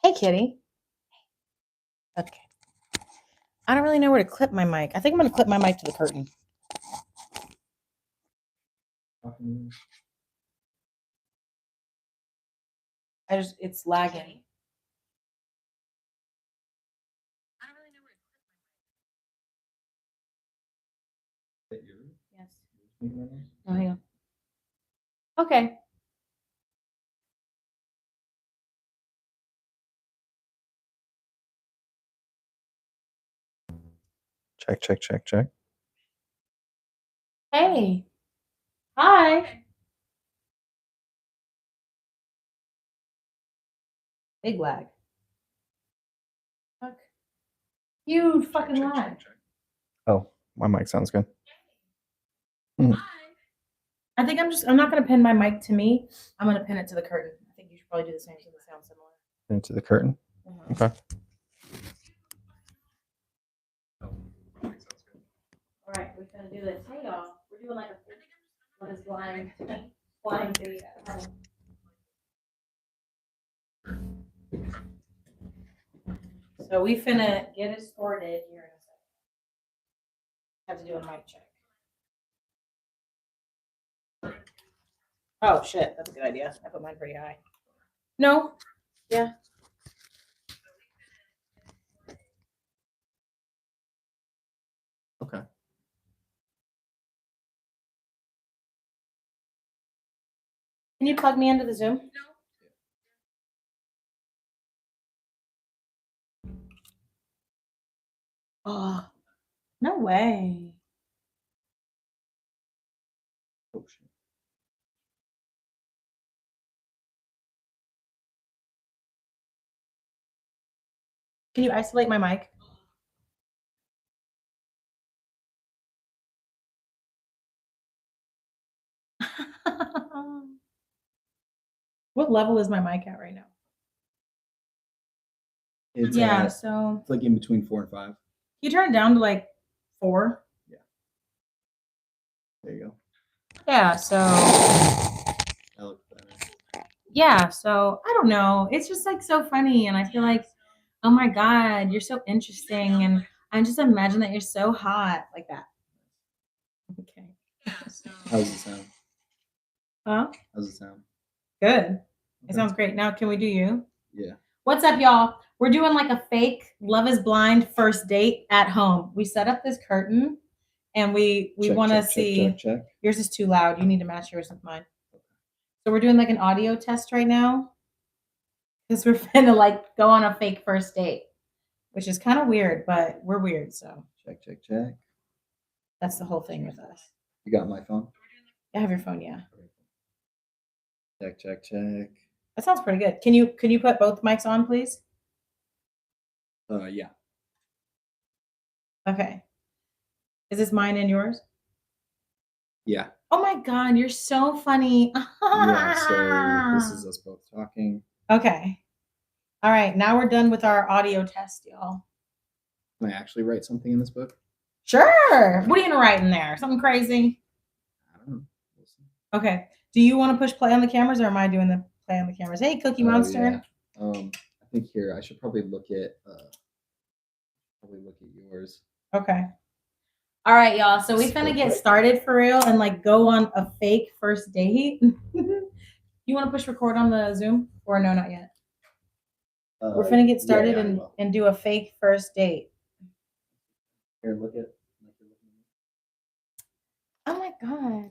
Hey, kitty. Okay. I don't really know where to clip my mic. I think I'm going to clip my mic to the curtain. It's lagging. I don't really know where to clip my mic. Yes. Oh, hang on. Okay. Check. Hey. Hi. Big lag. Fuck. Huge fucking lag. Oh, my mic sounds good. I think I'm not going to pin my mic to me. I'm going to pin it to the curtain. I think you should probably do the same so it sounds similar. Into the curtain. Okay. All right, we're going to do this. Hey, y'all. We're doing like a blind date at home. So we finna get it sorted here in a second. Have to do a mic check. Oh shit, that's a good idea. I put mine pretty high. No. Yeah. Okay. Can you plug me into the Zoom? No. Oh, no way. Oh, shit. Can you isolate my mic? What level is my mic at right now? It's so it's like in between 4 and 5. you turn it down to like 4. There you go. Yeah, so That looks better. yeah, so I don't know. It's just like so funny, and I feel like, oh my god, you're so interesting, and I just imagine that you're so hot like that. Okay. How's it sound? Huh? How's it sound? Good. It sounds great. Now, can we do you? Yeah. What's up, y'all? We're doing like a fake Love is Blind first date at home. We set up this curtain, and we want to see. Check. Yours is too loud. You need to match yours with mine. So we're doing like an audio test right now because we're finna like go on a fake first date, which is kind of weird, but we're weird, so Check. that's the whole thing with us. You got my phone? I have your phone, yeah. Check. That sounds pretty good. Can you put both mics on, please? Yeah. Okay. Is this mine and yours? Yeah. Oh my god, you're so funny. Yeah, so this is us both talking. Okay. All right, now we're done with our audio test, y'all. Can I actually write something in this book? Sure. What are you gonna write in there? Something crazy? I don't know. We'll see. Okay. Do you want to push play on the cameras, or am I doing the play on the cameras? Hey, Cookie Monster. Yeah. I think here I should probably look at yours. Okay. All right, y'all. So we finna get started for real and like go on a fake first date. You want to push record on the Zoom, or no, not yet? We're finna get started and do a fake first date. Here, look at. Oh my god,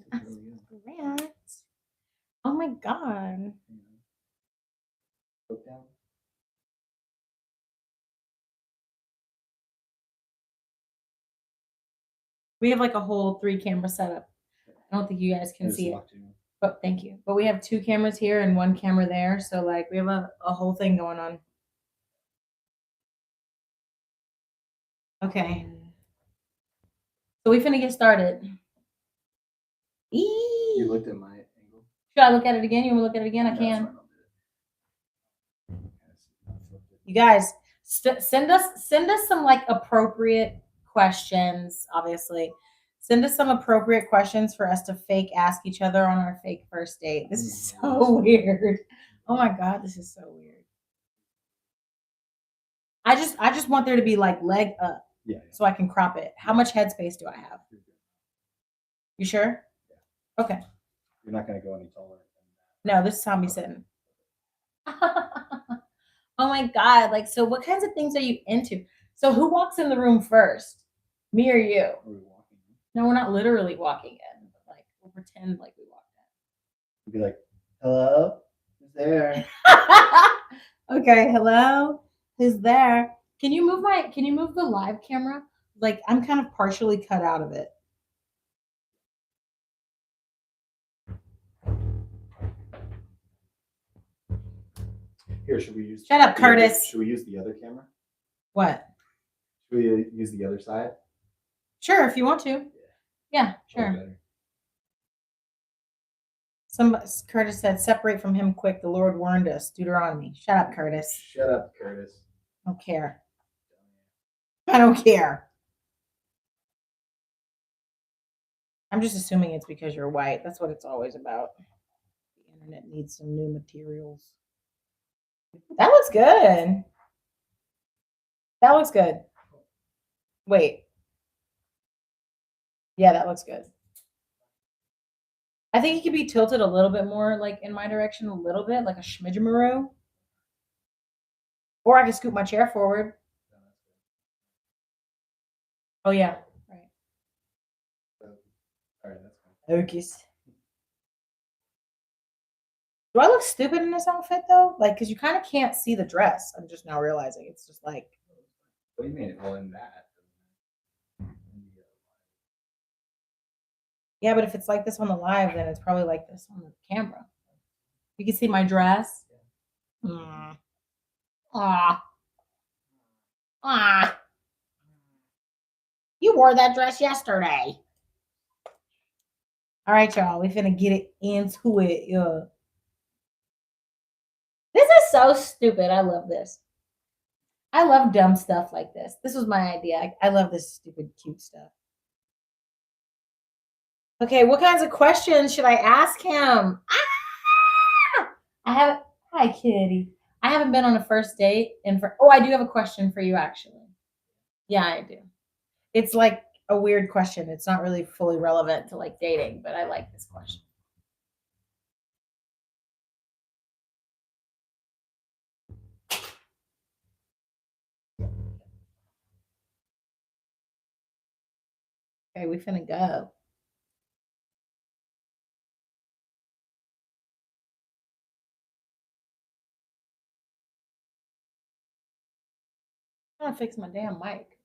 Grant! Oh my god. Look down. We have like a whole 3 camera setup. I don't think you guys can see it, but thank you. But we have 2 cameras here and 1 camera there, so like we have a whole thing going on. Okay. So we finna get started. You looked at my angle. Should I look at it again? You want to look at it again? I can. You guys, send us some like appropriate questions, obviously. Send us some appropriate questions for us to fake ask each other on our fake first date. This is so weird. Oh my god, this is so weird. I just want there to be like leg up Yeah. so I can crop it. How much headspace do I have? You sure? Okay. You're not gonna go any taller. No, this is how I'm sitting. Oh my god! Like, so what kinds of things are you into? So who walks in the room first? Me or you? Are we walking? No, we're not literally walking in, but like we'll pretend like we walked You'd be like, hello? Who's there? in. Okay, hello? Who's there? Can you move the live camera? Like I'm kind of partially cut out of it. Here, should we use Shut up, the other- Curtis. Should we use the other camera? What? Should we use the other side? Sure, if you want to. Yeah, sure. Better. Curtis said, separate from him quick. The Lord warned us. Deuteronomy. Shut up, Curtis. Shut up, Curtis. I don't care. I don't care. I'm just assuming it's because you're white. That's what it's always about. The internet needs some new materials. That looks good. That looks good. Wait. Yeah, that looks good. I think it could be tilted a little bit more, like in my direction, a little bit, like a schmidgemaroo. Or I could scoot my chair forward. Oh yeah, right. All right, that's fine. Okay. Do I look stupid in this outfit though? Like, because you kind of can't see the dress. I'm just now realizing it's just like. What do you mean? Well, in that. Yeah, but if it's like this on the live, then it's probably like this on the camera. You can see my dress. Ah. Ah. You wore that dress yesterday. All right, y'all. We finna get it into it. Yeah. This is so stupid. I love this. I love dumb stuff like this. This was my idea. I love this stupid, cute stuff. Okay, what kinds of questions should I ask him? Ah! Hi, kitty. I haven't been on a first date I do have a question for you, actually. Yeah, I do. It's like a weird question. It's not really fully relevant to like dating, but I like this question. Okay, we finna go. I'm gonna fix my damn mic.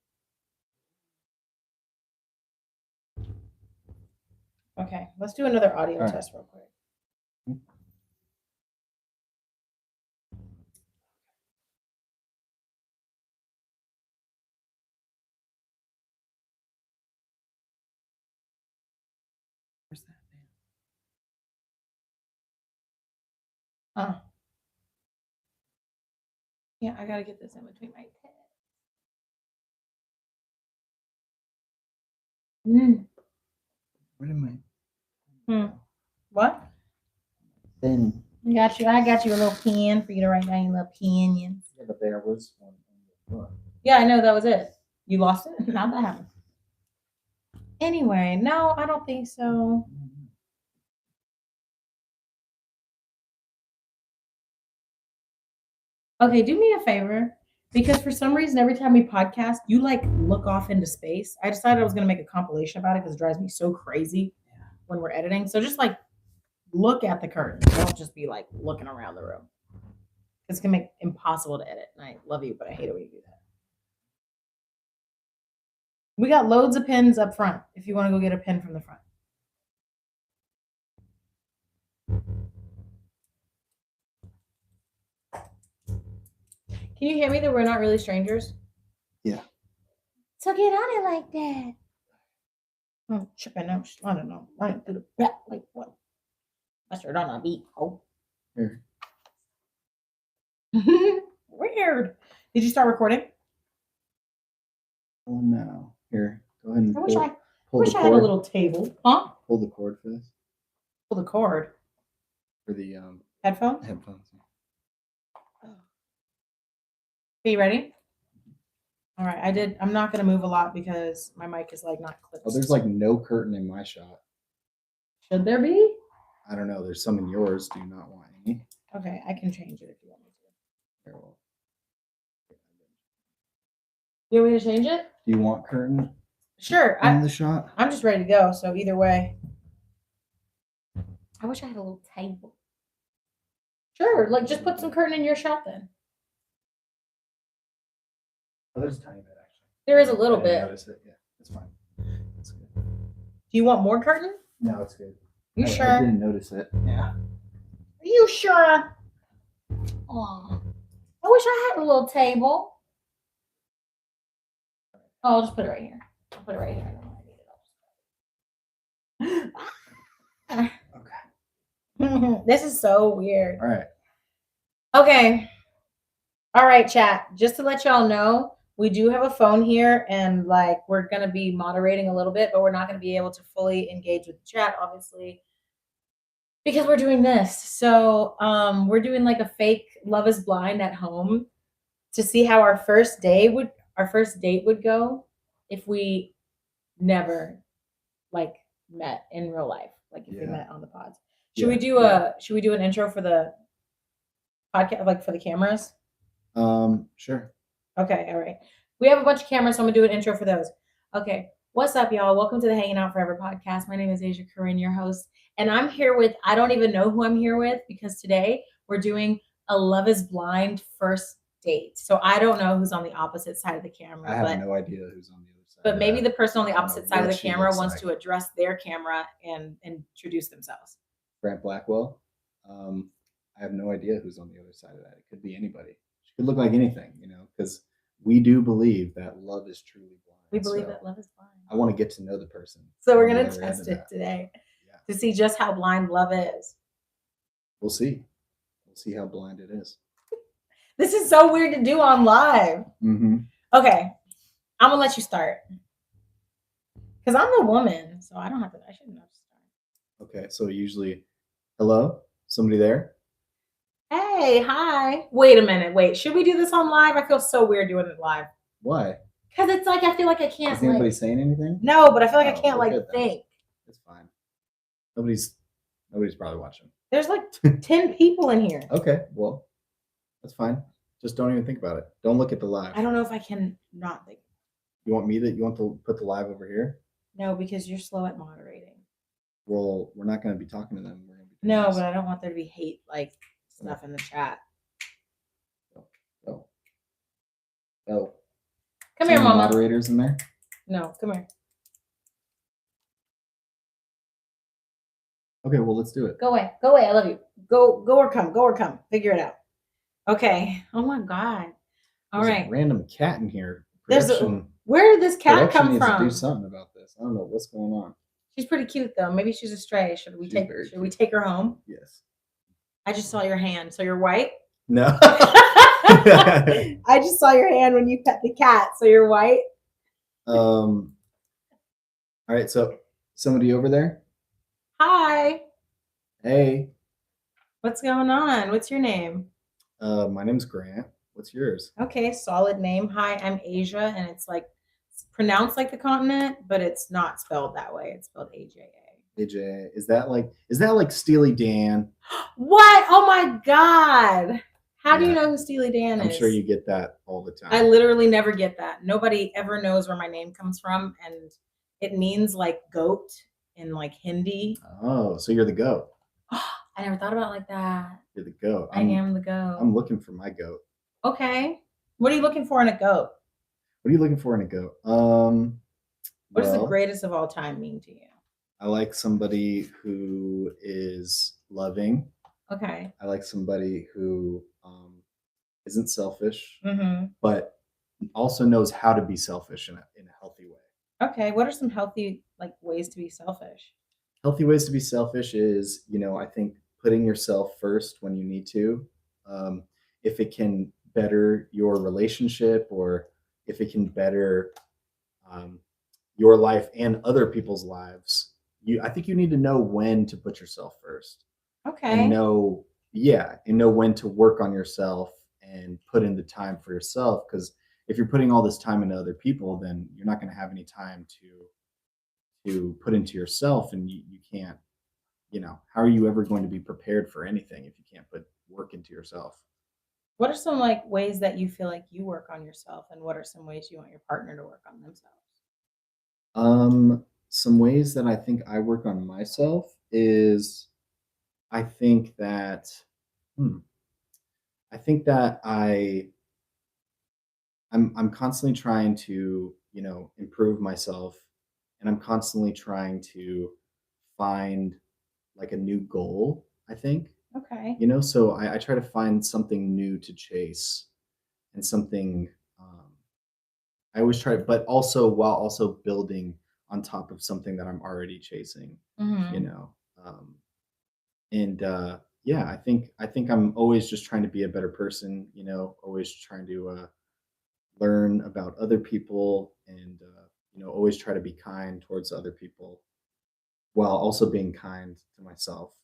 Okay, let's do another audio All right. test real quick. Where's that man? Yeah, I gotta get this in between my teeth. Where am I? What? Then. I got you a little pen for you to write down your little opinions. Yeah, but there was one. Yeah, I know that was it. You lost it? How'd that happen? Anyway, no, I don't think so. Okay, do me a favor. Because for some reason, every time we podcast, you like look off into space. I decided I was gonna make a compilation about it because it drives me so crazy when we're editing. So just like look at the curtain. Don't just be like looking around the room. It's gonna make it impossible to edit. And I love you, but I hate it when you do that. We got loads of pins up front if you want to go get a pin from the front. Can you hear me that we're not really strangers? Yeah. So get on it like that. I'm tripping. I don't know. I didn't do the back like what? I sure don't know beat. Oh. Here. Weird. Did you start recording? Oh no. Here. Go ahead and I wish I wish the I had a cord. little table. Huh? Pull the cord for this. Pull the cord. For the Headphones? headphones. Are you ready? All right, I'm not gonna move a lot because my mic is like not clipped. Oh, there's like no curtain in my shot. Should there be? I don't know. There's some in yours. Do you not want any? Okay, I can change it if you want me to. Here, well, You want me to change it? do you want curtain Sure. in the shot? I'm just ready to go. So either way. I wish I had a little table. Sure, like just put some curtain in your shot then. Oh, there's a tiny bit actually. There is a little I didn't bit. notice it. Yeah, it's fine. It's good. Do you want more curtain? No, it's good. You I sure? didn't notice it. Yeah. Are you sure? Aw. I wish I had a little table. Oh, I'll just put it right here. I'll put it right here. I don't want to need it. Okay. This is so weird. All right. Okay. All right, chat. Just to let y'all know, we do have a phone here and like we're going to be moderating a little bit, but we're not going to be able to fully engage with the chat, obviously, because we're doing this. So we're doing like a fake Love is Blind at home to see how our first date would go if we never like met in real life, like if we met on the pods. Should we do an intro for the podcast, like for the cameras? Sure. Okay, all right. We have a bunch of cameras, so I'm gonna do an intro for those. Okay, what's up, y'all? Welcome to the Hanging Out Forever podcast. My name is Asia Corinne, your host, and I'm here with, I don't even know who I'm here with because today we're doing a Love is Blind first date. So I don't know who's on the opposite side of the camera. I have no idea who's on the other side. But maybe the person on the opposite side of the she camera looks wants like. to address their camera and introduce themselves. Grant Blackwell. I have no idea who's on the other side of that. It could be anybody. She could look like anything, because we do believe that love is truly blind. We believe that love is blind. I want to get to know the person. So we're on the going to other end test of it that. today Yeah. to see just how blind love is. We'll see. We'll see how blind it is. This is so weird to do on live. Mm-hmm. Okay, I'm going to let you start. Because I'm the woman, so I shouldn't have to start. Okay, so usually, hello? Somebody there? Hey, hi. Wait a minute. Wait, should we do this on live? I feel so weird doing it live. Why? Because it's like, I feel like I can't. Is anybody saying anything? No, but I feel like I Oh, can't we're like good then. think. It's fine. Nobody's probably watching. There's like 10 people in here. Okay, well, that's fine. Just don't even think about it. Don't look at the live. I don't know if I can not think. You want to put the live over here? No, because you're slow at moderating. Well, we're not going to be talking to them. We're going to be doing No, this. but I don't want there to be hate like stuff in the chat. Oh. Come here, Any mama. Moderators in there? No, come here. Okay, well, let's do it. Go away. Go away. I love you. Go or come. Go or come. Figure it out. Okay. Oh my God. All There's right. a random cat in here. Where did this cat Production come needs from? to do something about this. I don't know what's going on. She's pretty cute though. Maybe she's a stray. Should we She's take her home? Yes. I just saw your hand. So you're white? No. I just saw your hand when you pet the cat. So you're white? All right, so somebody over there? Hi. Hey. What's going on? What's your name? My name's Grant. What's yours? Okay, solid name. Hi, I'm Asia, and it's pronounced like the continent, but it's not spelled that way. It's spelled AJA. AJ. Is that like Steely Dan? What? Oh my God. How do you know who Steely Dan is? I'm sure you get that all the time. I literally never get that. Nobody ever knows where my name comes from, and it means like goat in like Hindi. Oh, so you're the goat. I never thought about it like that. You're the goat. I am the goat. I'm looking for my goat. Okay. What are you looking for in a goat? What are you looking for in a goat? What does the greatest of all time mean to you? I like somebody who is loving. Okay. I like somebody who isn't selfish, Mm-hmm. but also knows how to be selfish in a healthy way. Okay. What are some healthy ways to be selfish? Healthy ways to be selfish is, I think putting yourself first when you need to. If it can better your relationship or if it can better your life and other people's lives, I think you need to know when to put yourself first and Okay. know when to work on yourself and put in the time for yourself. Because if you're putting all this time into other people, then you're not going to have any time to put into yourself, and you can't, how are you ever going to be prepared for anything if you can't put work into yourself? What are some like ways that you feel like you work on yourself, and what are some ways you want your partner to work on themselves? Some ways that I think I work on myself is I think that hmm, I think that I'm constantly trying to, improve myself, and I'm constantly trying to find like a new goal, I think. Okay. So I try to find something new to chase and something I always try, but also while also building on top of something that I'm already chasing, you Hmm. know. Um, and yeah, I think I'm always just trying to be a better person, always trying to learn about other people, and always try to be kind towards other people while also being kind to myself.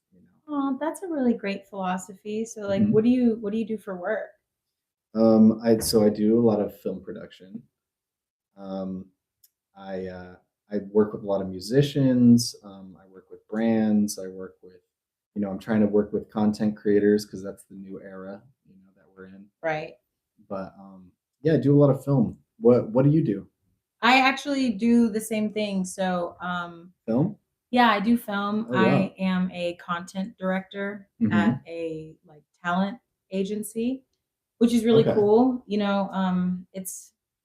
Oh, that's a really great philosophy. So, like, Mhm. what do you do for work? I do a lot of film production. Um, I work with a lot of musicians. I work with brands. I work with, I'm trying to work with content creators because that's the new era, that we're in. Right. But yeah, I do a lot of film. What do you do? I actually do the same thing. So, Film? yeah, I do film. Oh I wow. am a content director at Hmm. a like talent agency, which is really Okay. cool.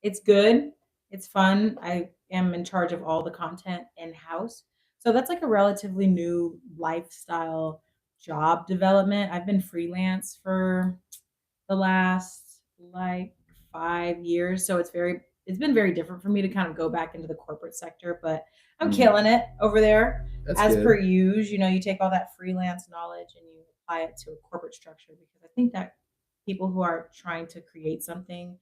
It's good. It's fun. I am in charge of all the content in house. So that's like a relatively new lifestyle job development. I've been freelance for the last like 5 years. So it's been very different for me to kind of go back into the corporate sector, but I'm Mm, killing it over there. that's As per good. you take all that freelance knowledge and you apply it to a corporate structure, because I think that people who are trying to create something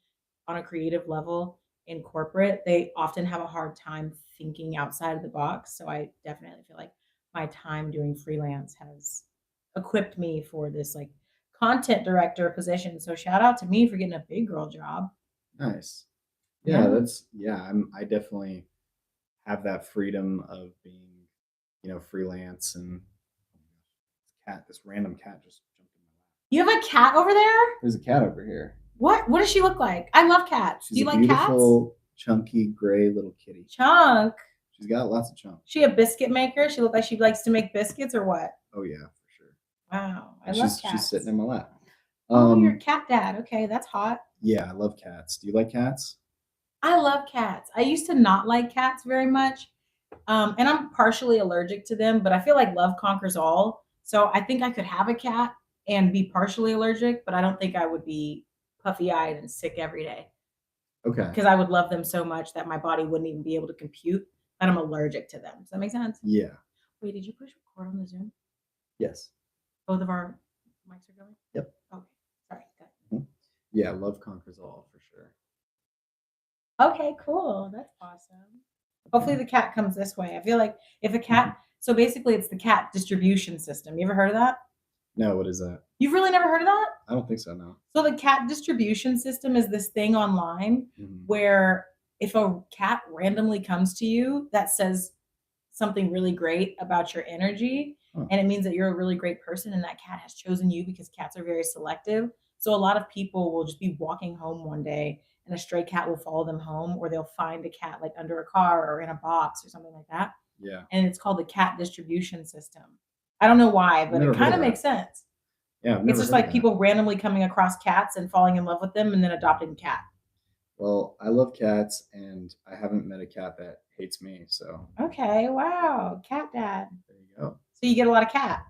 on a creative level in corporate, they often have a hard time thinking outside of the box. So I definitely feel like my time doing freelance has equipped me for this like content director position. So shout out to me for getting a big girl job. Nice. Yeah, Yeah. I definitely have that freedom of being, freelance, and this random cat just jumped in my lap. You have a cat over there? There's a cat over here. What does she look like? I love cats. Do She's you a like cats? beautiful, chunky, gray little kitty. Chunk. She's got lots of chunk. She a biscuit maker? She look like she likes to make biscuits or what? Oh yeah, for sure. Wow. I And love she's sitting cats. in my lap. Oh, you're a Um, cat dad. Okay, that's hot. yeah, I love cats. Do you like cats? I love cats. I used to not like cats very much. And I'm partially allergic to them, but I feel like love conquers all. So I think I could have a cat and be partially allergic, but I don't think I would be puffy eyed and sick every day Okay. because I would love them so much that my body wouldn't even be able to compute that I'm allergic to them. Does that make sense? Yeah. Wait, did you push record on the Zoom? Yes. Both of our mics are going? Yep. Okay. Sorry. Mhm. Yeah, love conquers all for sure. Okay, cool. That's awesome. Hopefully the cat comes this way. I feel like if a cat, so basically it's the cat distribution system. You ever heard of that? No, what is that? You've really never heard of that? I don't think so. No. So the cat distribution system is this thing online Mhm. where if a cat randomly comes to you that says something really great about your energy, Huh. and it means that you're a really great person and that cat has chosen you because cats are very selective. So a lot of people will just be walking home one day and a stray cat will follow them home, or they'll find a cat like under a car or in a box or something like that. Yeah. And it's called the cat distribution system. I don't know why, I've but it never heard kind of of makes that. sense. Yeah, I've It's never just heard of like that. people randomly coming across cats and falling in love with them and then adopting a cat. Well, I love cats, and I haven't met a cat that hates me. So Okay, wow, cat dad. there you go. So you get a lot of cat.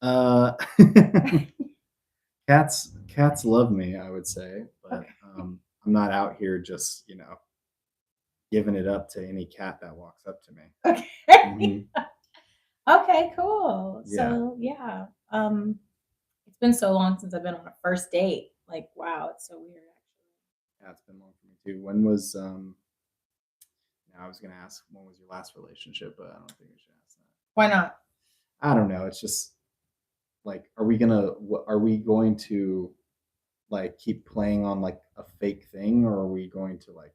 Uh, cats love me, I would say, but Okay. I'm not out here just giving it up to any cat that walks up to me. Okay. Hmm. Okay, cool. Yeah, So yeah. It's been so long since I've been on a first date. Like, wow, it's so weird actually. cat's been long for me too. Now, I was gonna ask when was your last relationship, but I don't think we should ask that. Why not? I don't know. It's just like, are we going to like keep playing on like a fake thing, or are we going to like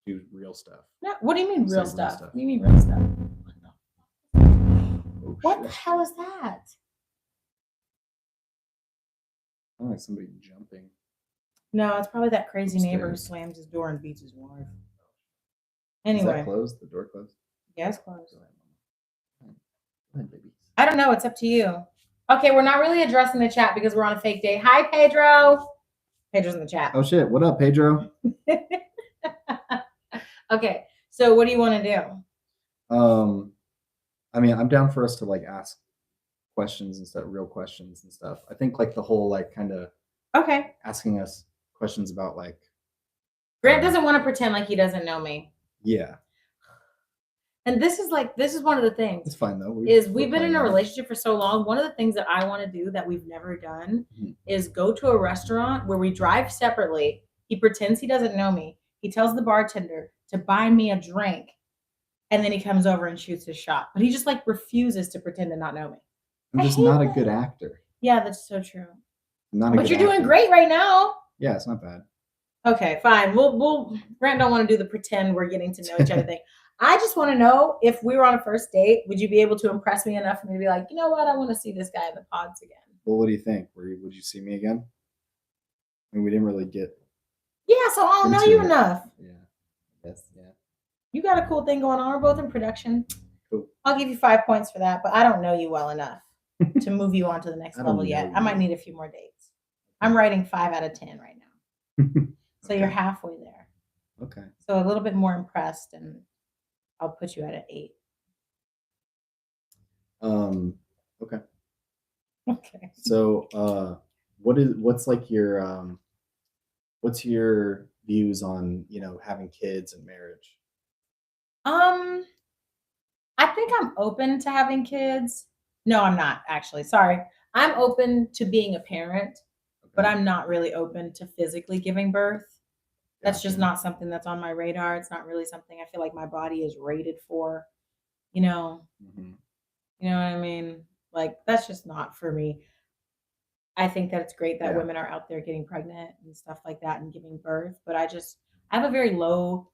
do real stuff? No, what do you mean Say real real stuff? stuff. What do you mean real stuff? Oh, What the shit. hell is that? Sound like somebody jumping. No, it's probably that crazy neighbor who Upstairs. slams his door and beats his wife. Is Anyway, that closed? The door closed? yes, close. Go ahead, baby. I don't know. It's up to you. Okay, we're not really addressing the chat because we're on a fake day. Hi, Pedro. Pedro's in the chat. Oh shit! What up, Pedro? Okay, so what do you want to do? I mean, I'm down for us to like ask questions and stuff, real questions and stuff. I think like the whole like kind of Okay. asking us questions about like Grant doesn't want to pretend like he doesn't know me. yeah, And this is one of the things. it's fine though. We've we're been in playing a on it. relationship for so long. One of the things that I want to do that we've never done Mhm. is go to a restaurant where we drive separately. He pretends he doesn't know me. He tells the bartender to buy me a drink, and then he comes over and shoots his shot. But he just like refuses to pretend to not know me. I'm I just hate not a that. good actor. Yeah, that's so true. I'm not a But good you're doing actor. great right now. Yeah, it's not bad. Okay, fine. We'll Grant don't want to do the pretend we're getting to know each other thing. I just want to know if we were on a first date, would you be able to impress me enough for me to be like, you know what, I want to see this guy in the pods again? Well, what do you think? Would you see me again? I mean, we didn't really get. Yeah, so I don't know Into you it. enough. Yeah. Yes. Yeah. You got a cool thing going on. We're both in production. Cool. I'll give you 5 points for that, but I don't know you well enough to move you on to the next I don't level yet. know I might you. need a few more dates. I'm writing 5 out of 10 right now. So you're Okay. halfway there. Okay. So a little bit more impressed, and I'll put you at an 8. Okay. Okay. So, what's your views on having kids and marriage? I think I'm open to having kids. No, I'm not actually. Sorry. I'm open to being a parent, but Okay. I'm not really open to physically giving birth. That's just Gotcha. not something that's on my radar. It's not really something I feel like my body is rated for. You know, Mhm. you know what I mean? Like that's just not for me. I think that it's great that Yeah. women are out there getting pregnant and stuff like that and giving birth, but I have a very low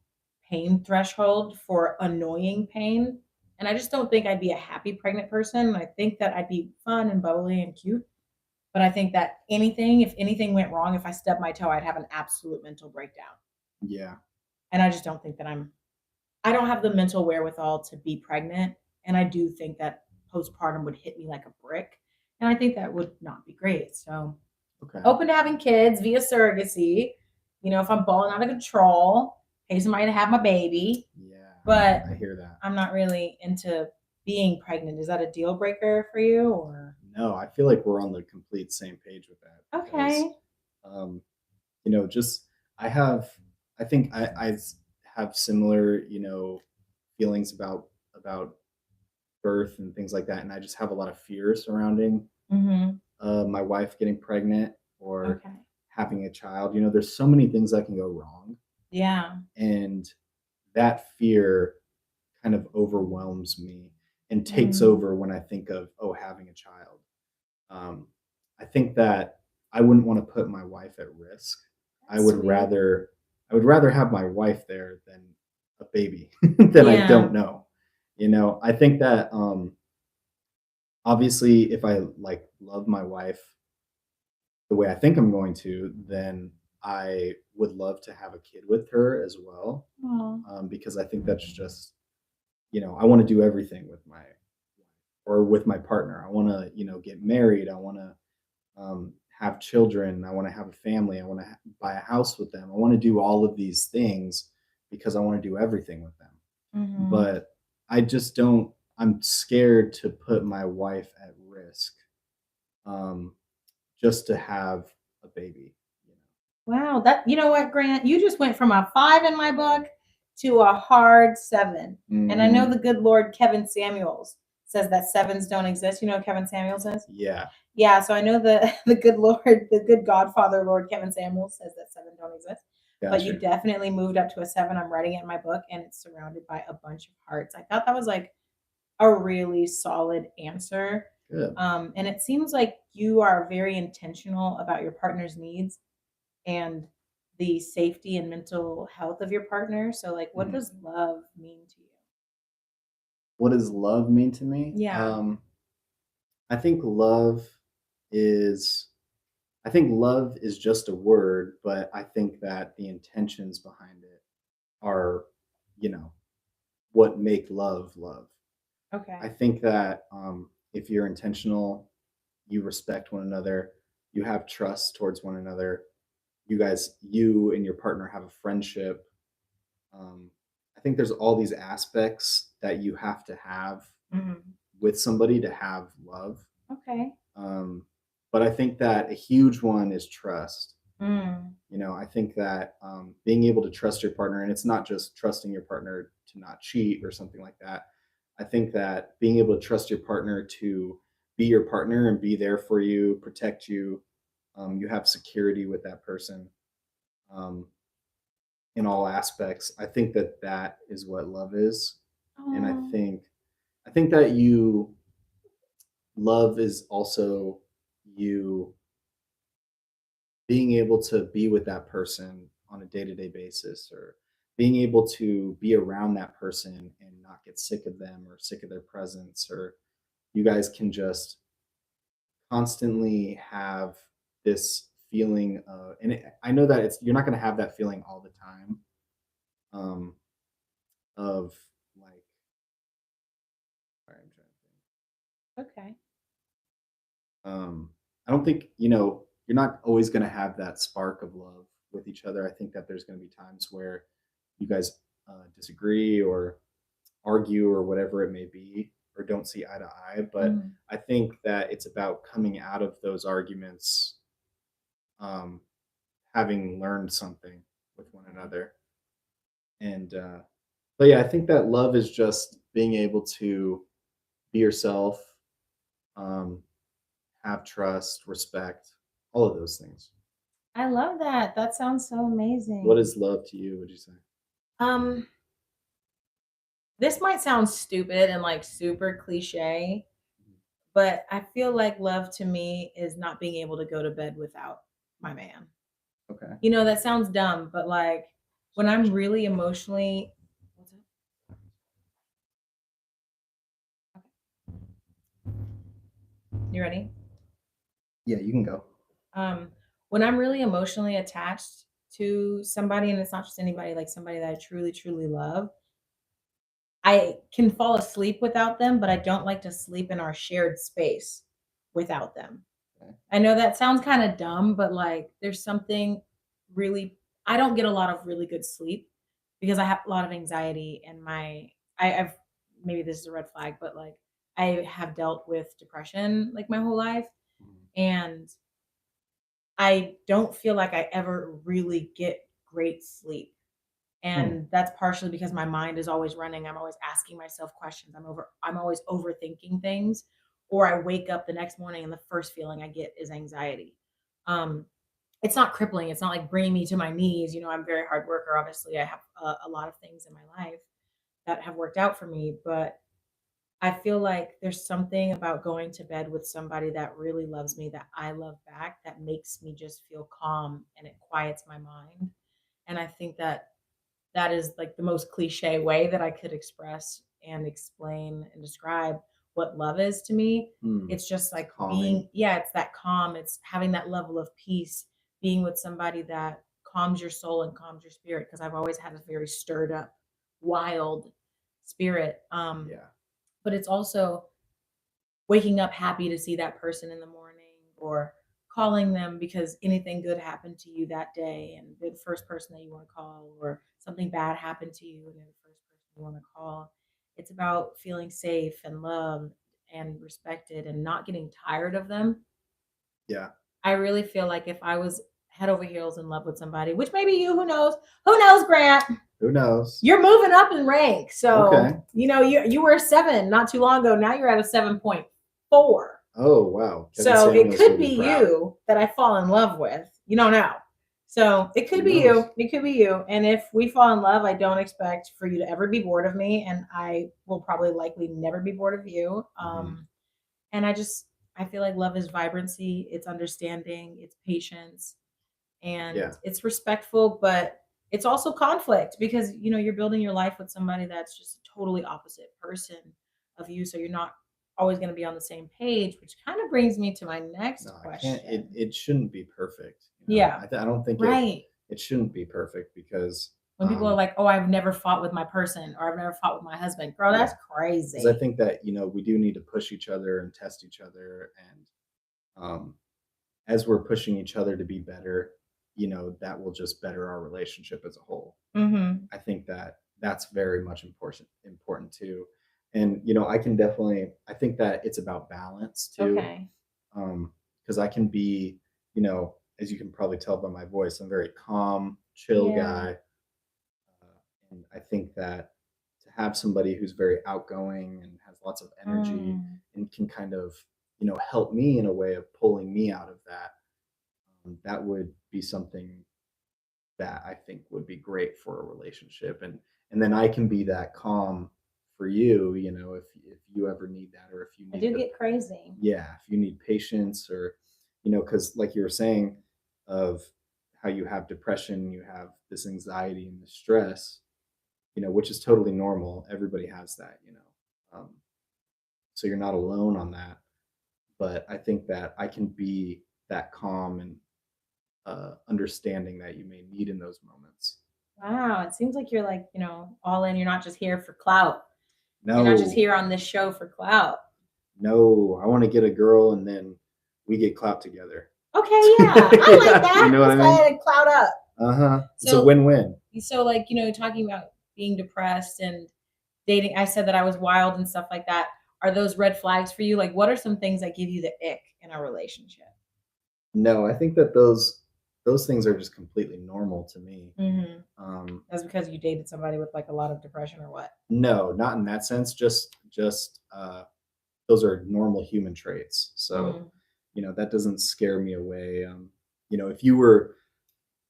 pain threshold for annoying pain. And I just don't think I'd be a happy pregnant person. I think that I'd be fun and bubbly and cute. But I think that if anything went wrong, if I stubbed my toe, I'd have an absolute mental breakdown. Yeah. And I just don't think that I don't have the mental wherewithal to be pregnant. And I do think that postpartum would hit me like a brick. And I think that would not be great. So Okay. open to having kids via surrogacy. If I'm balling out of control, pay somebody to have my baby. Yeah. But I hear that. I'm not really into being pregnant. Is that a deal breaker for you, or? No, I feel like we're on the complete same page with that. Okay. Because, just I think I have similar, feelings about birth and things like that, and I just have a lot of fear surrounding Mm-hmm. my wife getting pregnant or Okay. having a child. There's so many things that can go wrong, Yeah. and that fear kind of overwhelms me and takes Mhm. over when I think of having a child. I think that I wouldn't want to put my wife at risk. I That's would sweet. rather have my wife there than a baby that I Yeah. don't know. I think that obviously if I like love my wife the way I think I'm going to, then I would love to have a kid with her as well. Aw. Because I think that's just, I want to do everything with my partner. I want to, get married. I want to have children. I want to have a family. I want to buy a house with them. I want to do all of these things because I want to do everything with them. Mhm. But I just don't. I'm scared to put my wife at risk, just to have a baby. Wow, you know what, Grant? You just went from a 5 in my book to a hard 7. And I know Mhm. the good Lord Kevin Samuels says that 7s don't exist. You know what Kevin Samuels is? Yeah. Yeah, so I know the the good Lord, the good Godfather Lord Kevin Samuels says that 7 don't exist. but you Gotcha. definitely moved up to a 7. I'm writing it in my book, and it's surrounded by a bunch of hearts. I thought that was like a really solid answer. Good. And it seems like you are very intentional about your partner's needs and the safety and mental health of your partner. So, like, what Mhm. does love mean to you? What does love mean to me? Yeah. I think love is I think love is just a word, but I think that the intentions behind it are, you know, what make love love. I Okay. think that if you're intentional, you respect one another, you have trust towards one another, you and your partner have a friendship. Um, I think there's all these aspects that you have to have Mhm. with somebody to have love. Okay. Um, but I think that a huge one is trust. Mm. I think that being able to trust your partner, and it's not just trusting your partner to not cheat or something like that. I think that being able to trust your partner to be your partner and be there for you, protect you, you have security with that person um, in all aspects. I think that that is what love is, and I Oh. think I think that you love is also you being able to be with that person on a day-to-day basis, or being able to be around that person and not get sick of them or sick of their presence, or you guys can just constantly have this feeling I know that you're not going to have that feeling all the time um of like sorry, I'm trying to think. Okay. I don't think, you're not always going to have that spark of love with each other. I think that there's going to be times where you guys disagree or argue or whatever it may be, or don't see eye to eye. But Mm. I think that it's about coming out of those arguments, um, having learned something with one another. But yeah, I think that love is just being able to be yourself, um, have trust, respect, all of those things. I love that. That sounds so What amazing. is love to you, would you say? Um, this might sound stupid and like super cliche, but I feel like love to me is not being able to go to bed without my man. Okay. That sounds dumb, but like when I'm really emotionally, what's up? You ready? Yeah, you can go. Um, when I'm really emotionally attached to somebody, and it's not just anybody, like somebody that I truly, truly love, I can fall asleep without them, but I don't like to sleep in our shared space without them. Okay. I know that sounds kind of dumb, but like there's something really, I don't get a lot of really good sleep because I have a lot of anxiety and I've maybe this is a red flag, but like I have dealt with depression like my whole life, Mhm. and I don't feel like I ever really get great sleep. Hmm. And that's partially because my mind is always running. I'm always asking myself questions. I'm always overthinking things, or I wake up the next morning and the first feeling I get is anxiety. Um it's not crippling. It's not like bringing me to my knees. I'm a very hard worker. Obviously, I have a lot of things in my life that have worked out for me, but I feel like there's something about going to bed with somebody that really loves me, that I love back, that makes me just feel calm and it quiets my mind. And I think that that is like the most cliche way that I could express and explain and describe what love is to me. Hmm. It's just It's like calming. yeah, it's that calm, it's having that level of peace, being with somebody that calms your soul and calms your spirit. Because I've always had a very stirred up, wild spirit. Yeah. But it's also waking up happy to see that person in the morning, or calling them because anything good happened to you that day and they're the first person that you want to call, or something bad happened to you and they're the first person you want to call. It's about feeling safe and loved and respected and not getting tired of them. Yeah. I really feel like if I was head over heels in love with somebody, which maybe you, who knows, Grant, Who knows? you're moving up in rank. So, Okay. you were a 7 not too long ago. Now you're at a 7.4. Oh, wow. Kevin So it Samuels could will be be proud. you that I fall in love with. You don't know. So it could Who be knows? you. It could be you. And if we fall in love, I don't expect for you to ever be bored of me, and I will probably likely never be bored of you. Mhm. And I feel like love is vibrancy, it's understanding, it's patience, and Yeah. it's respectful, but it's also conflict because you're building your life with somebody that's just a totally opposite person of you, so you're not always going to be on the same page, which kind of brings me to my next No, I can't. It question. it shouldn't be perfect. Yeah, I don't think right. it shouldn't be perfect because When people are like, "Oh, I've never fought with my person," or "I've never fought with my husband," girl, that's yeah, because I crazy. think that we do need to push each other and test each other, and um, as we're pushing each other to be better, that will just better our relationship as a whole. Hmm. I think that that's very much important too. And I think that it's about balance too. Okay. Because I can be, as you can probably tell by my voice, I'm a very calm, chill Yeah. guy. And I think that to have somebody who's very outgoing and has lots of energy Mm. and can kind of, help me in a way of pulling me out of that, that would be something that I think would be great for a relationship. And then I can be that calm for you, if you ever need that, or if you I need do to, get crazy. yeah, if you need patience, or because like you were saying, of how you have depression, you have this anxiety and this stress, which is totally normal. Everybody has that, so you're not alone on that. But I think that I can be that calm and understanding that you may need in those moments. Wow, it seems like you're like, all in. You're not just here for clout. You're not just No, here on this show for clout. no, I want to get a girl and then we get clout together. Okay, yeah. I like Yeah, you that. know what Let's I go mean? ahead and clout up. Uh-huh. It's a So win-win. talking about being depressed and dating, I said that I was wild and stuff like that. Are those red flags for you? Like what are some things that give you the ick in a relationship? No, I think that those things are just completely normal to me. Hmm. Um, That's because you dated somebody with like a lot of depression or what? no, not in that sense. Just those are normal human traits. So, Mm. that doesn't scare me away. If you were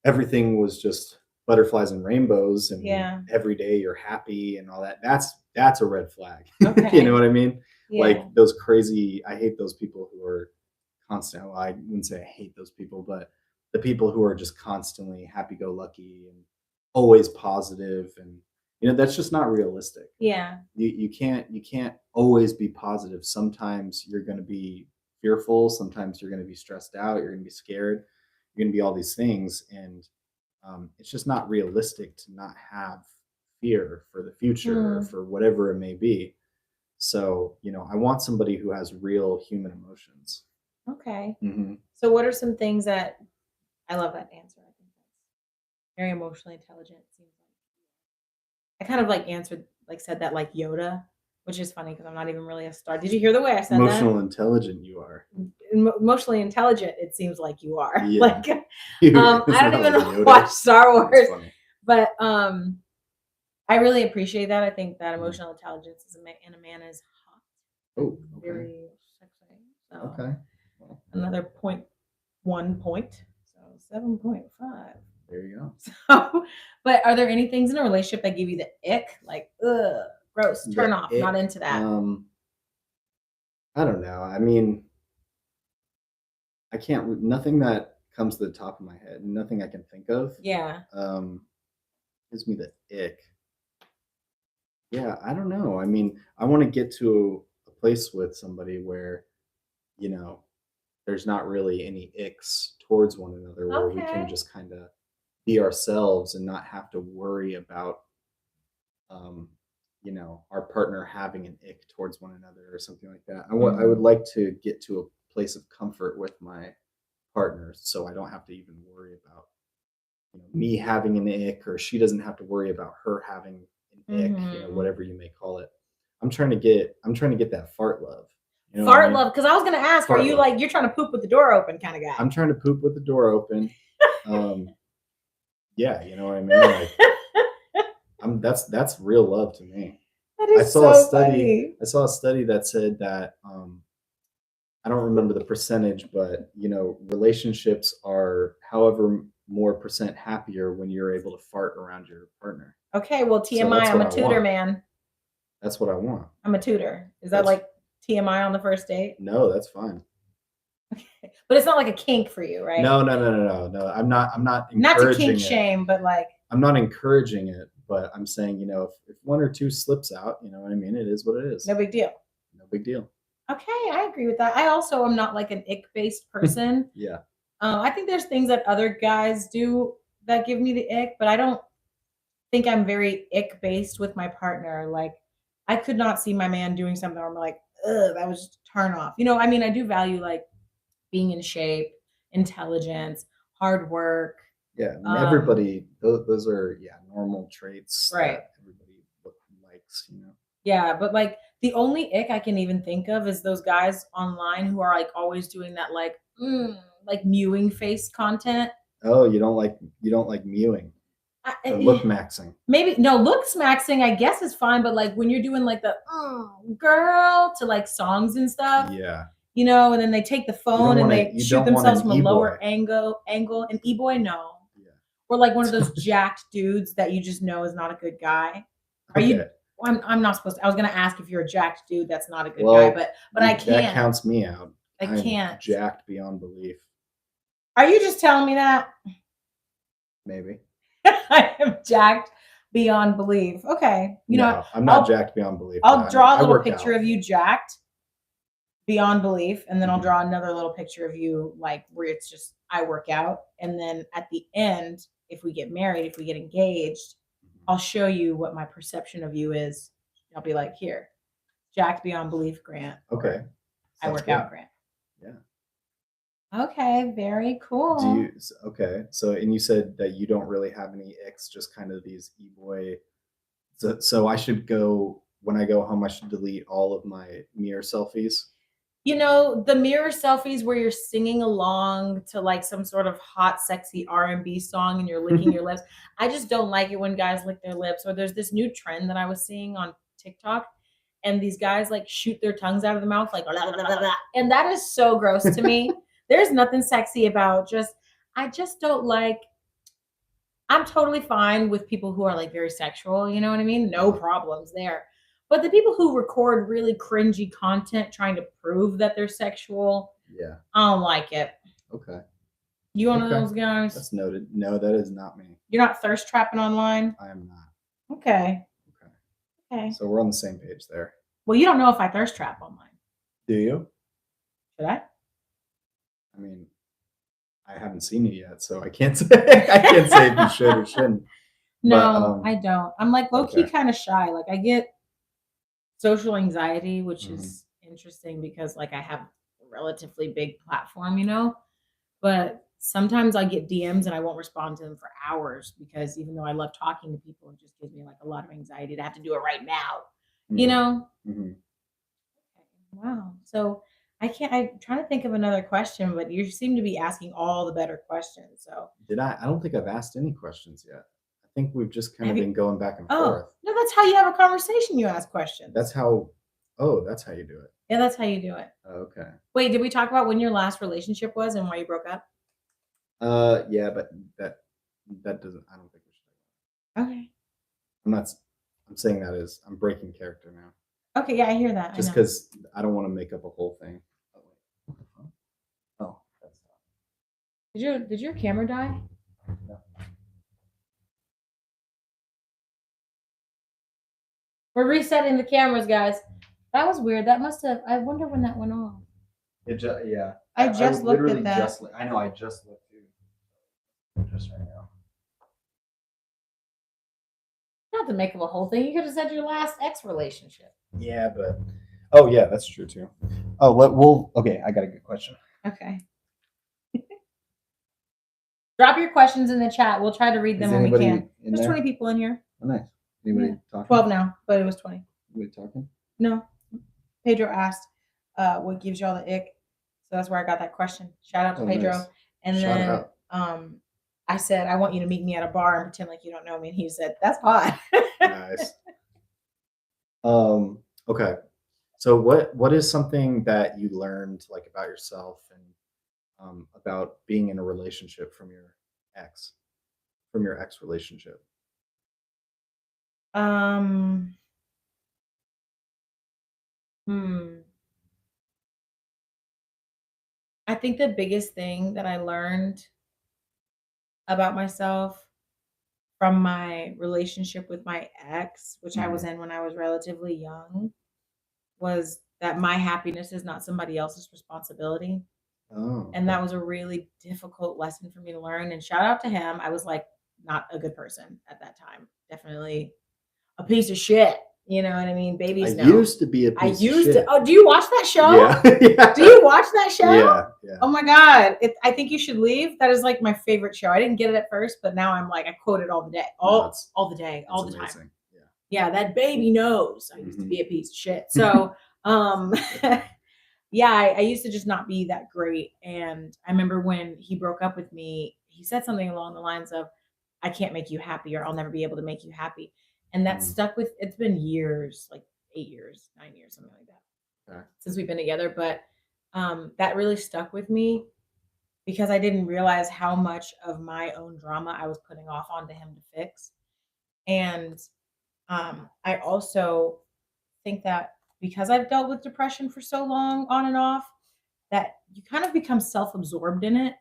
everything was just butterflies and rainbows and Yeah. every day you're happy and all that, that's a red flag. You know Okay. what I mean? Yeah. Like those crazy, I hate those people who are constant, well, I wouldn't say I hate those people, but the people who are just constantly happy go lucky and always positive, and that's just not realistic. Yeah. You can't always be positive. Sometimes you're going to be fearful, sometimes you're going to be stressed out, you're going to be scared, you're going to be all these things, and it's just not realistic to not have fear for the future or Mm. for whatever it may be. So I want somebody who has real human emotions. Okay. Hmm. So what are some things that I love that answer. I think that's very emotionally intelligent. It seems like I kind of like answered, like said that like Yoda, which is funny because I'm not even really a star. Did you hear the way I said that? Emotional intelligent you are. Emotionally intelligent. It seems like you are. Yeah. Like, It's I don't not like even Yoda. watch Star That's Wars, funny. but I really appreciate that. I think that Mhm. emotional intelligence is in a man is hot Oh, and okay. very sexy. So Okay. Well, another point, 1 point. So 7.5. there you go. So, but are there any things in a relationship that give you the ick? Like, ugh, gross, turn The off, not ick. into that. I don't know. I mean, I can't. Nothing that comes to the top of my head. Nothing I can think of. Yeah. Gives me the ick. Yeah, I don't know. I mean, I want to get to a place with somebody where you know there's not really any icks towards one another, where we can Okay. just kind of be ourselves and not have to worry about um, our partner having an ick towards one another or something like that. I would Hmm. like to get to a place of comfort with my partner, so I don't have to even worry about me having an ick, or she doesn't have to worry about her having an ick, Hmm. whatever you may call it. I'm trying to get that fart love. You know what I Fart mean? love, because I was gonna ask, are Fart you love. like you're trying to poop with the door open kind of guy? I'm trying to poop with the door open. Um, yeah, you know what I mean? Like that's real love to me. That I is saw a so study. funny. I saw a study that said that I don't remember the percentage, but relationships are however more percent happier when you're able to fart around your partner. Okay, well, So TMI, that's I'm what a I tutor, want. man. That's what I want. I'm a tutor. Is that That's like TMI on the first date? no, that's fine. But it's not like a kink for you, right? No. I'm not Not to kink encouraging it. shame, but like, I'm not encouraging it, but I'm saying, if one or two slips out, you know what I mean? It is what it is. no big deal. No big deal. Okay, I agree with that. I also am not like an ick based person. Yeah. I think there's things that other guys do that give me the ick, but I don't think I'm very ick based with my partner. Like, I could not see my man doing something where I'm like, ugh, that was just a turn off. You know, I mean, I do value like being in shape, intelligence, hard work. Yeah. I mean, everybody, those are, normal traits Right. that everybody likes. Yeah, but like the only ick I can even think of is those guys online who are like always doing that like mewing face content. Oh, you don't like mewing or look maxing. Maybe no, looks maxing I guess is fine, but like when you're doing like the girl to like songs and stuff, Yeah. and then they take the phone and they you shoot don't want themselves an from a lower e-boy. angle. An e-boy, no. Yeah. Or like one of those jacked dudes that you just know is not a good guy. Are you Okay. I'm not supposed to. I was gonna ask if you're a jacked dude that's not a good Well, guy, but I That can't. counts me out. I I'm can't. jacked beyond belief. Are you just telling me that? Maybe. I am jacked beyond belief. Okay. No, I'm not I'll- jacked beyond belief. I'll draw a I little work picture out. of you jacked beyond belief, and then I'll Mhm. draw another little picture of you like where it's just I work out, and then at the end, if we get married, if we get engaged, I'll show you what my perception of you is. I'll be like, here, jacked beyond belief, Grant. or Okay. I Sounds work good. out, Grant. Yeah. Okay, very cool. Okay. So, and you said that you don't really have any icks, just kind of these e-boy. So I should when I go home, I should delete all of my mirror selfies. The mirror selfies where you're singing along to like some sort of hot, sexy R&B song and you're licking your lips. I just don't like it when guys lick their lips. Or there's this new trend that I was seeing on TikTok, and these guys like shoot their tongues out of the mouth like blah, blah, blah, blah. And that is so gross to me. There's nothing sexy about I just don't like. I'm totally fine with people who are like very sexual, you know what I mean? No problems there. But the people who record really cringy content trying to prove that they're sexual, Yeah. I don't like it. Okay. You one of Okay. those guys? That's noted. No, that is not me. You're not thirst trapping online? I am not. Okay. Okay. Okay. So we're on the same page there. Well, you don't know if I thirst trap online. Do you? Should I? I mean, I haven't seen you yet, so I can't say if you should or shouldn't. No, But, I don't. I'm like low key okay. kind of shy. Like I get social anxiety, which Mhm. is interesting because like I have a relatively big platform. But sometimes I get DMs and I won't respond to them for hours because even though I love talking to people, it just gives me like a lot of anxiety to have to do it right now. You Mhm. know? Mhm. Wow. So I'm trying to think of another question, but you seem to be asking all the better questions. So Did I? I don't think I've asked any questions yet. I think we've just kind Have of you- been going back and oh forth. no, that's how you have a conversation. You ask questions. That's how. Oh, that's how you do it. Yeah, that's how you do it. Okay. Wait, did we talk about when your last relationship was and why you broke up? Yeah, but that doesn't. I don't think we should. Okay. I'm not. I'm saying that is. I'm breaking character now, Okay, yeah, I hear that. just I know. because I don't want to make up a whole thing. Oh, wait. Oh, that's not. Did your camera die? No. We're resetting the cameras, guys. That was weird. That must have. I wonder when that went off. Yeah. I just would looked at literally that. I know. I just looked too. Just right now. Not to make up a whole thing. You could have said your last ex relationship. Yeah, but. Oh yeah, that's true too. Oh, we'll. Okay, I got a good question. Okay. Drop your questions in the chat. We'll try to read them Is when we anybody can. in There's there? 20 people in here. Oh, nice. Anybody Yeah. talking? 12 now, but it was 20. Anybody talking? No. Pedro asked what gives y'all the ick. So that's where I got that question. Shout out to Oh, Pedro. nice. And Shout then out. I said, I want you to meet me at a bar and pretend like you don't know me. And he said, that's hot. Nice. Okay. So what is something that you learned like about yourself and about being in a relationship from your ex, from your ex relationship? Um, hmm. I think the biggest thing that I learned about myself from my relationship with my ex, which I was Mhm. in when I was relatively young, was that my happiness is not somebody else's responsibility. Oh, And okay. that was a really difficult lesson for me to learn. And shout out to him. I was like not a good person at that time. Definitely a piece of shit. You know what I mean? I Babies know. used to be a I piece of used to. shit. Oh, do you watch that show? Yeah, yeah, Do you watch that show? yeah, yeah. Oh my god! I think you should leave. That is like my favorite show. I didn't get it at first, but now I'm like I quote it all the day, No, all the day, it's all the time. amazing. Yeah. Yeah, that baby knows I used to Mhm. be a piece of shit. So, um, yeah, I used to just not be that great. And I remember when he broke up with me, he said something along the lines of, I can't make you happy, or I'll never be able to make you happy. And that Mm, stuck with, it's been years, like 8 years, 9 years, something like that, okay. since we've been together. But that really stuck with me because I didn't realize how much of my own drama I was putting off onto him to fix. And I also think that because I've dealt with depression for so long, on and off, that you kind of become self absorbed in it,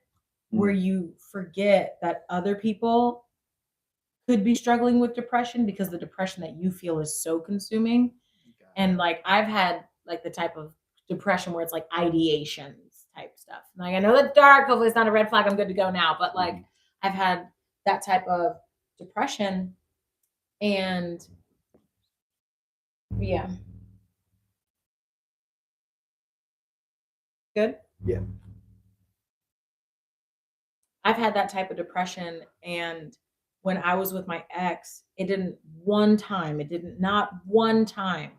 where Mm, you forget that other people could be struggling with depression because the depression that you feel is so consuming. got And like I've had like the type of depression where it's like ideations type stuff. Like I know that's dark, hopefully it's not a red flag, I'm good to go now. But it. like Mhm. I've had that type of depression and yeah, good. Yeah. I've had that type of depression, and when I was with my ex, it didn't not one time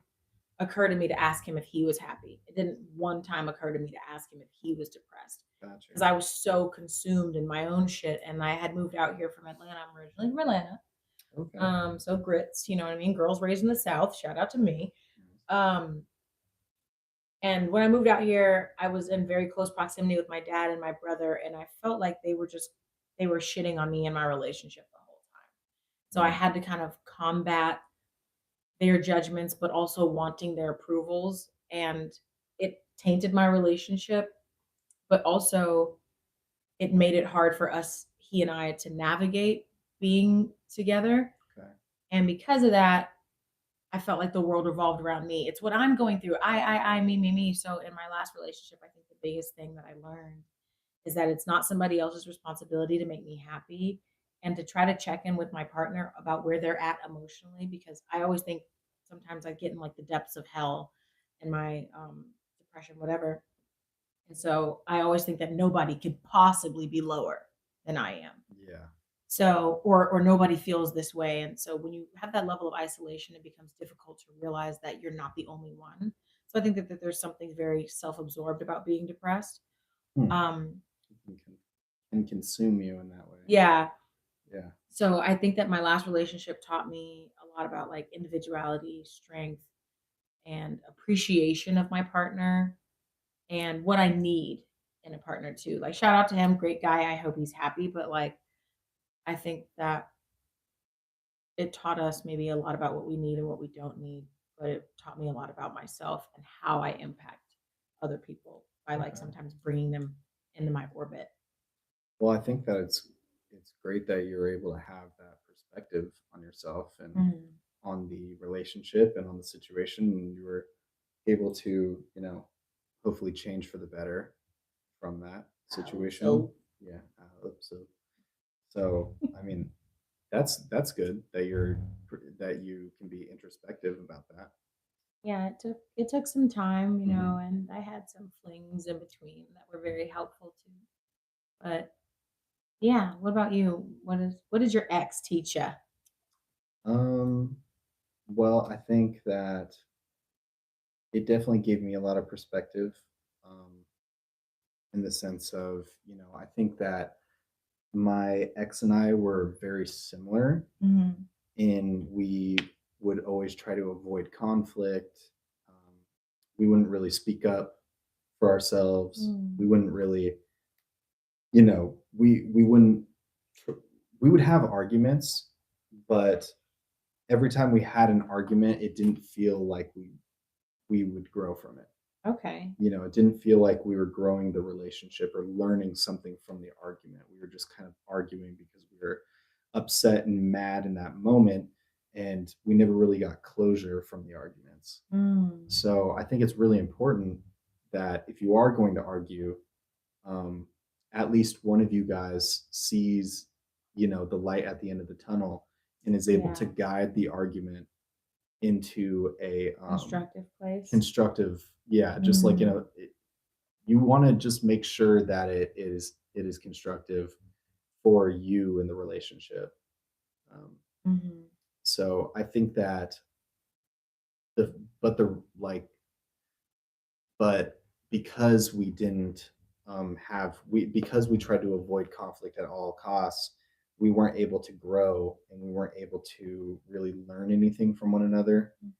occur to me to ask him if he was happy. It didn't one time occur to me to ask him if he was depressed because Gotcha. I was so consumed in my own shit. And I had moved out here from Atlanta. I'm originally from Atlanta. Okay. So grits, you know what I mean? Girls raised in the South. Shout out to me. Um, and when I moved out here, I was in very close proximity with my dad and my brother, and I felt like they were shitting on me and my relationship the whole time. So I Mm, had to kind of combat their judgments, but also wanting their approvals, and it tainted my relationship, but also it made it hard for us, he and I, to navigate being together. okay. And because of that, I felt like the world revolved around me. It's what I'm going through. Me. So in my last relationship, I think the biggest thing that I learned is that it's not somebody else's responsibility to make me happy, and to try to check in with my partner about where they're at emotionally, because I always think sometimes I get in like the depths of hell in my depression, whatever. And so I always think that nobody could possibly be lower than I am. Yeah. So, or nobody feels this way. And so when you have that level of isolation, it becomes difficult to realize that you're not the only one. So I think that there's something very self-absorbed about being depressed. Hmm. Um, Can consume you in that way. yeah. Yeah. So I think that my last relationship taught me a lot about like individuality, strength, and appreciation of my partner and what I need in a partner too. Like shout out to him, great guy. I hope he's happy. But like I think that it taught us maybe a lot about what we need and what we don't need, but it taught me a lot about myself and how I impact other people by like Okay. sometimes bringing them into my orbit. Well, I think that it's great that you're able to have that perspective on yourself and Mhm. on the relationship and on the situation, and you were able to, hopefully change for the better from that I hope situation. so. Yeah, I hope so. So, I mean, that's good that that you can be introspective about that. Yeah, it took some time, Hmm. and I had some flings in between that were very helpful too. But yeah, what about you? What did your ex teach you? Um, well, I think that it definitely gave me a lot of perspective, um, in the sense of, I think that my ex and I were very similar Mhm. in we would always try to avoid conflict. Um, we wouldn't really speak up for ourselves. Mm. We wouldn't really, we wouldn't. we would have arguments, but every time we had an argument, it didn't feel like we would grow from it. Okay. It didn't feel like we were growing the relationship or learning something from the argument. We were just kind of arguing because we were upset and mad in that moment, and we never really got closure from the arguments. Mm. So I think it's really important that if you are going to argue, um, at least one of you guys sees, the light at the end of the tunnel and is able to Yeah. guide the argument into a Constructive place. constructive, yeah, just like Mm. you want to just make sure that it is constructive for you in the relationship. Um, Mhm. so I think that the but the like but because we didn't have we because we tried to avoid conflict at all costs, we weren't able to grow and we weren't able to really learn anything from one another. Mhm.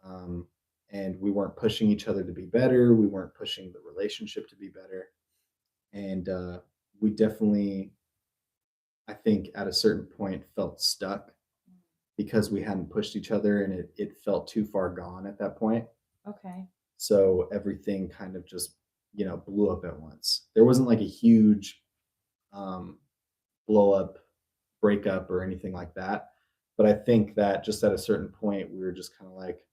um, and we weren't pushing each other to be better. We weren't pushing the relationship to be better, and we definitely, I think, at a certain point, felt stuck because we hadn't pushed each other, and it felt too far gone at that point. Okay. So everything kind of just blew up at once. There wasn't like a huge um, blow up, breakup, or anything like that. But I think that just at a certain point, we were just kind of like,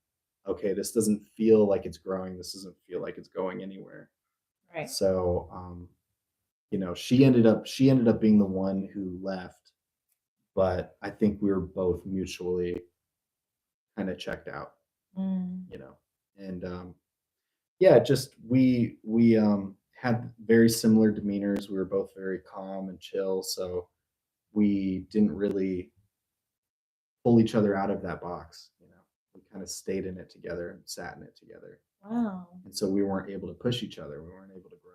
okay, this doesn't feel like it's growing. This doesn't feel like it's going anywhere. Right. So, she ended up being the one who left, but I think we were both mutually kind of checked out, Mm. you know, and yeah, just we had very similar demeanors. We were both very calm and chill, so we didn't really pull each other out of that box. We kind of stayed in it together and sat in it together, Wow. and so we weren't able to push each other. We weren't able to grow.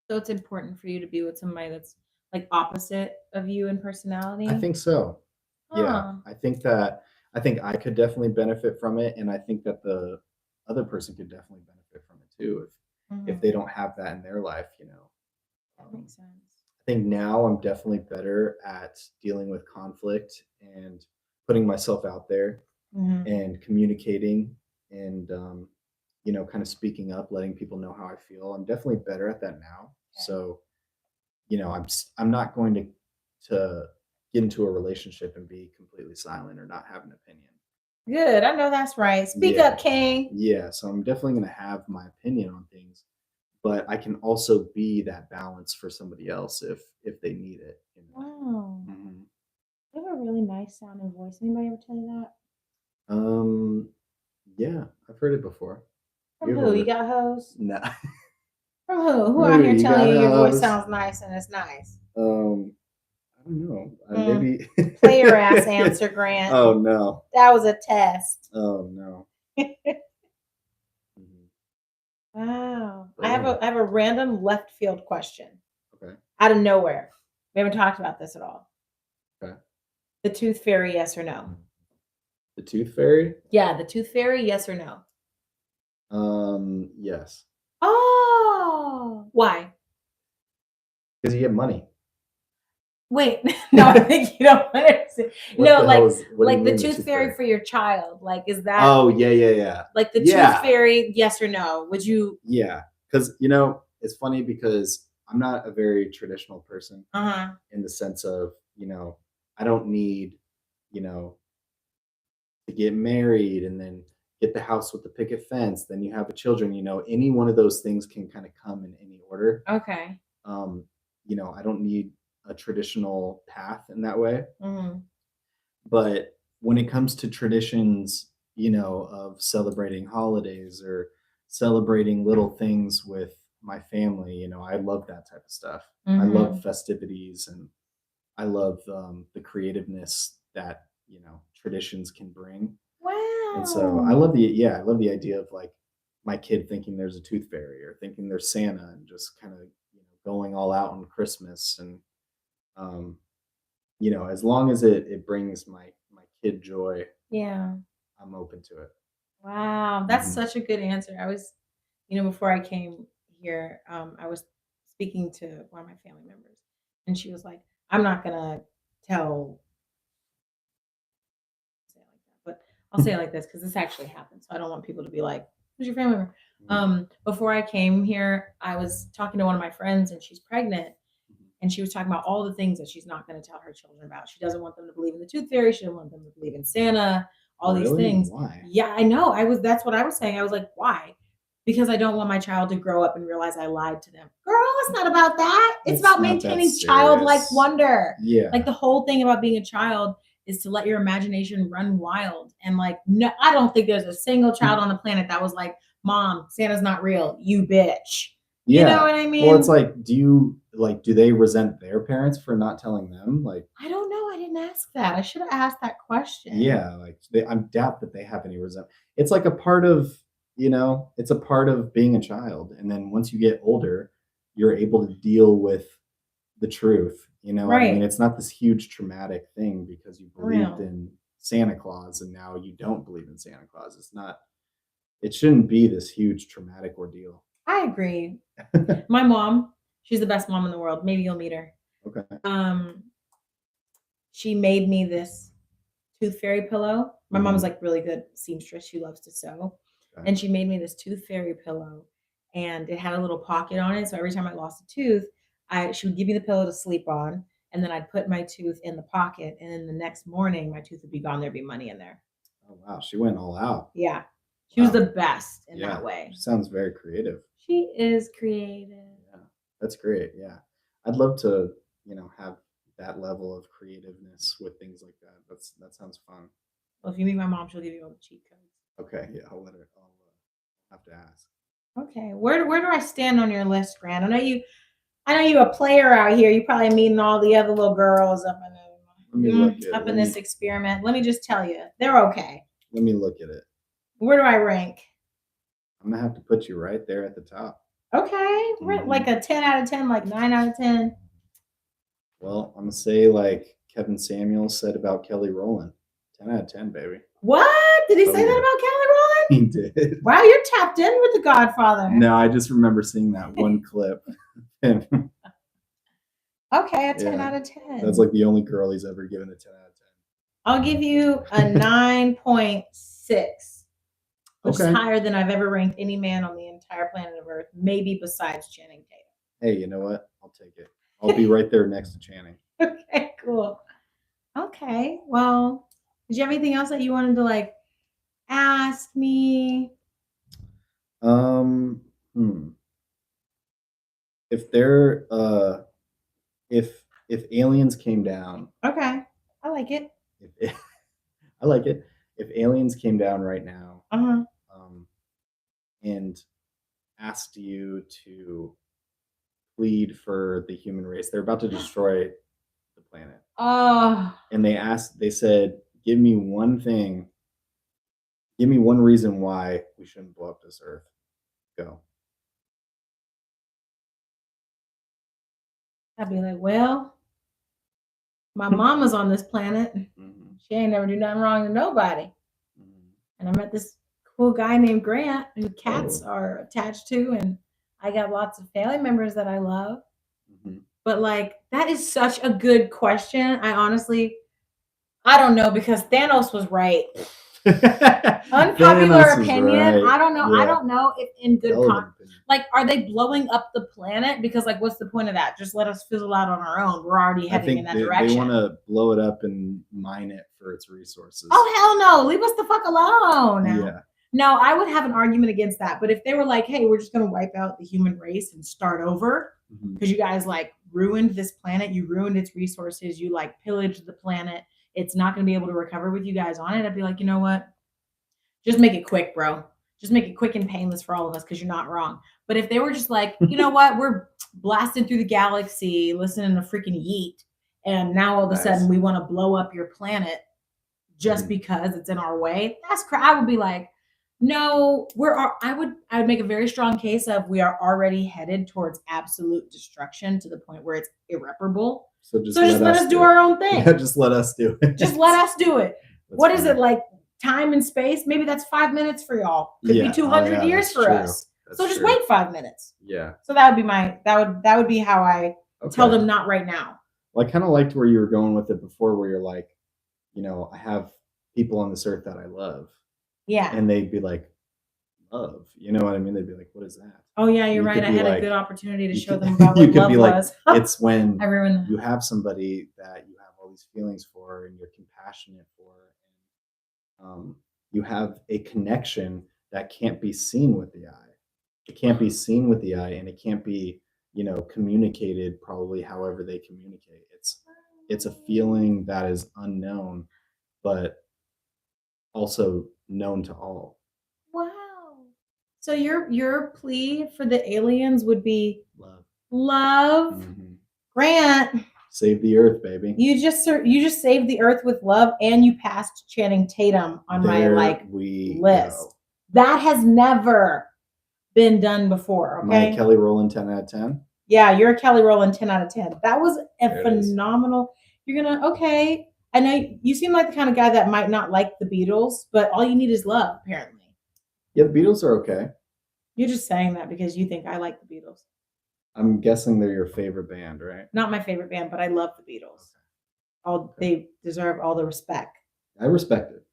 So it's important for you to be with somebody that's like opposite of you in I personality? think so. Yeah, Huh. I think I could definitely benefit from it, and I think that the other person could definitely benefit from it too if Mhm. they don't have that in their life. That Um, makes sense. I think now I'm definitely better at dealing with conflict and putting myself out there Mhm. and communicating and kind of speaking up, letting people know how I feel. I'm definitely better at that now. Okay. So I'm not going to get into a relationship and be completely silent or not have an opinion. Good. I know that's right. Speak Yeah. up, King. Yeah, so I'm definitely going to have my opinion on things, but I can also be that balance for somebody else if they need it. Wow. Mhm. You have a really nice sounding voice. Anybody ever tell you that? Um yeah, I've heard it before. From You who? You ever got hoes? No. From who? Who out Maybe here you telling got you your voice those. sounds nice and it's nice? I don't know. Mm. Maybe Play your ass answer, Grant. Oh no. That was a test. Oh no. Mhm. Wow. But I have yeah. a random left field question Okay. out of nowhere. We haven't talked about this at all. Okay. The tooth fairy, yes or no? The tooth fairy? Yeah, the tooth fairy, yes or no? Yes. Oh, why? Because you get money. Wait, no, I think you don't understand. What No, the hell is what do you like the mean the tooth tooth fairy fairy? for your child. Like, is that Oh, yeah, yeah, yeah. like the tooth Yeah. fairy, yes or no? Would you Yeah. Because it's funny because I'm not a very traditional person uh-huh. in the sense of, I don't need, you know, to get married and then get the house with the picket fence, then you have a children, any one of those things can kind of come in any order. Okay. Um, I don't need a traditional path in that way. Mhm. But when it comes to traditions, of celebrating holidays or celebrating little things with my family, I love that type of stuff. I love Mhm. festivities, and I love the creativeness that traditions can bring. And so Wow. I love the idea of like my kid thinking there's a tooth fairy or thinking there's Santa and just kind of going all out on Christmas. And um, as long as it brings my kid joy, Yeah. I'm open to it. Wow. That's Hmm. such a good answer. I was, before I came here, I was speaking to one of my family members, and she was like, I'm not gonna tell, but I'll say it like this because this actually happened. So I don't want people to be like, "Who's your family member?" Before I came here, I was talking to one of my friends, and she's pregnant, and she was talking about all the things that she's not going to tell her children about. She doesn't want them to believe in the tooth fairy. She doesn't want them to believe in Santa. All these Really? things. Why? Yeah, I know. That's what I was saying. I was like, why? Because I don't want my child to grow up and realize I lied to them. Girl, it's not about that. It's It's about not that maintaining childlike serious. wonder. Yeah. Like the whole thing about being a child is to let your imagination run wild. And like, no, I don't think there's a single child on the planet that was like, Mom, Santa's not real. You bitch. You know what I mean? Well, it's like, do they resent their parents for not telling them? Like, I don't know. I didn't ask that. I should have asked that question. yeah, like I doubt that they have any resentment. It's like a part of, it's a part of being a child. And then once you get older, you're able to deal with the truth. You know what I mean? Right. It's not this huge traumatic thing because you believed Real. in Santa Claus and now you don't believe in Santa Claus. It shouldn't be this huge traumatic ordeal. I agree. My mom, she's the best mom in the world. Maybe you'll meet her. Okay. She made me this tooth fairy pillow. My Mhm. mom's like really good seamstress. She loves to sew. Okay. And she made me this tooth fairy pillow, and it had a little pocket on it. So every time I lost a tooth, she would give me the pillow to sleep on, and then I'd put my tooth in the pocket, and then the next morning my tooth would be gone. There'd be money in there. Oh wow, she went all out. Yeah. She was Wow. the best in Yeah. that way. She sounds very creative. She is creative. Yeah. That's great. Yeah. I'd love to, have that level of creativeness with things like that. That sounds fun. Well, if you meet my mom, she'll give you all the cheat codes. Okay. Yeah. I'll have to ask. Okay. Where do I stand on your list, Grant? I know you a player out here. You probably meeting all the other little girls up in this experiment. Let me just tell you, they're okay. Let me look at it. Where do I rank? I'm gonna have to put you right there at the top. Okay. Like a 10 out of 10, like 9 out of 10. Well, I'm gonna say like Kevin Samuels said about Kelly Rowland. 10 out of 10, baby. What? Did he say that about Kelly Rowland? He did. Wow, you're tapped in with The Godfather. No, I just remember seeing that one clip. Okay, a 10 out of 10. That's like the only girl he's ever given a 10 out of 10. I'll give you a 9.6, which is higher than I've ever ranked any man on the entire planet of Earth, maybe besides Channing Tatum. Hey, you know what? I'll take it. I'll be right there next to Channing. Okay, cool. Okay, well, did you have anything else that you wanted to like ask me? If aliens came down. Okay, I like it. I like it. If aliens came down right now, and asked you to plead for the human race, they're about to destroy the planet. And they said, give me one reason why we shouldn't blow up this earth. Go. I'd be like, well, my mama's on this planet. Mm-hmm. She ain't never do nothing wrong to nobody. Mm-hmm. And I met this cool guy named Grant who cats are attached to, and I got lots of family members that I love. Mm-hmm. But like, that is such a good question. I don't know, because Thanos was right. Unpopular opinion. Right. I don't know. Yeah. I don't know if in good like, are they blowing up the planet? Because like, what's the point of that? Just let us fizzle out on our own. We're already heading in that direction. They want to blow it up and mine it for its resources. Oh hell no! Leave us the fuck alone. Yeah. No, I would have an argument against that. But if they were like, hey, we're just gonna wipe out the human race and start over because you guys like ruined this planet, you ruined its resources, you like pillaged the planet. It's not going to be able to recover with you guys on it. I'd be like, you know what? Just make it quick, bro. Just make it quick and painless for all of us, because you're not wrong. But if they were just like, you know what? We're blasting through the galaxy, listening to freaking Yeet, and now all of a sudden we want to blow up your planet just because it's in our way. That's I would be like, no, I would make a very strong case of we are already headed towards absolute destruction to the point where it's irreparable. So just let us do our own thing. Yeah, just let us do it. Just let us do it. What is it, like time and space? Maybe that's 5 minutes for y'all. Could be 200 years for us. So just wait 5 minutes. Yeah. So that would be that would be how I tell them not right now. Well, I kind of liked where you were going with it before, where you're like, I have people on this earth that I love, Yeah. and they'd be like, love, you know what I mean? They'd be like, what is that? Oh yeah, you're You right. could I be had a like, good opportunity to you show could, them about you what could love be like, was. it's when I ruined that. you have somebody that you have all these feelings for and you're compassionate for, and you have a connection that can't be seen with the eye. It can't be seen with the eye, and it can't be, communicated probably however they communicate. It's a feeling that is unknown, but also known to all. Wow. So your plea for the aliens would be Love. love. Mhm. Grant, Save the earth, baby. you just saved the earth with love, and you passed Channing Tatum on my There we list. go. That has never been done before. Am I Okay. a Kelly Rowland 10 out of 10? Yeah, you're a Kelly Rowland 10 out of 10. That was a There it is. phenomenal. You're gonna okay. I know you seem like the kind of guy that might not like the Beatles, but all you need is love, apparently. Yeah, the Beatles are okay. You're just saying that because you think I like the Beatles. I'm guessing they're your favorite band, right? Not my favorite band, but I love the Beatles. They deserve all the respect. I respect it.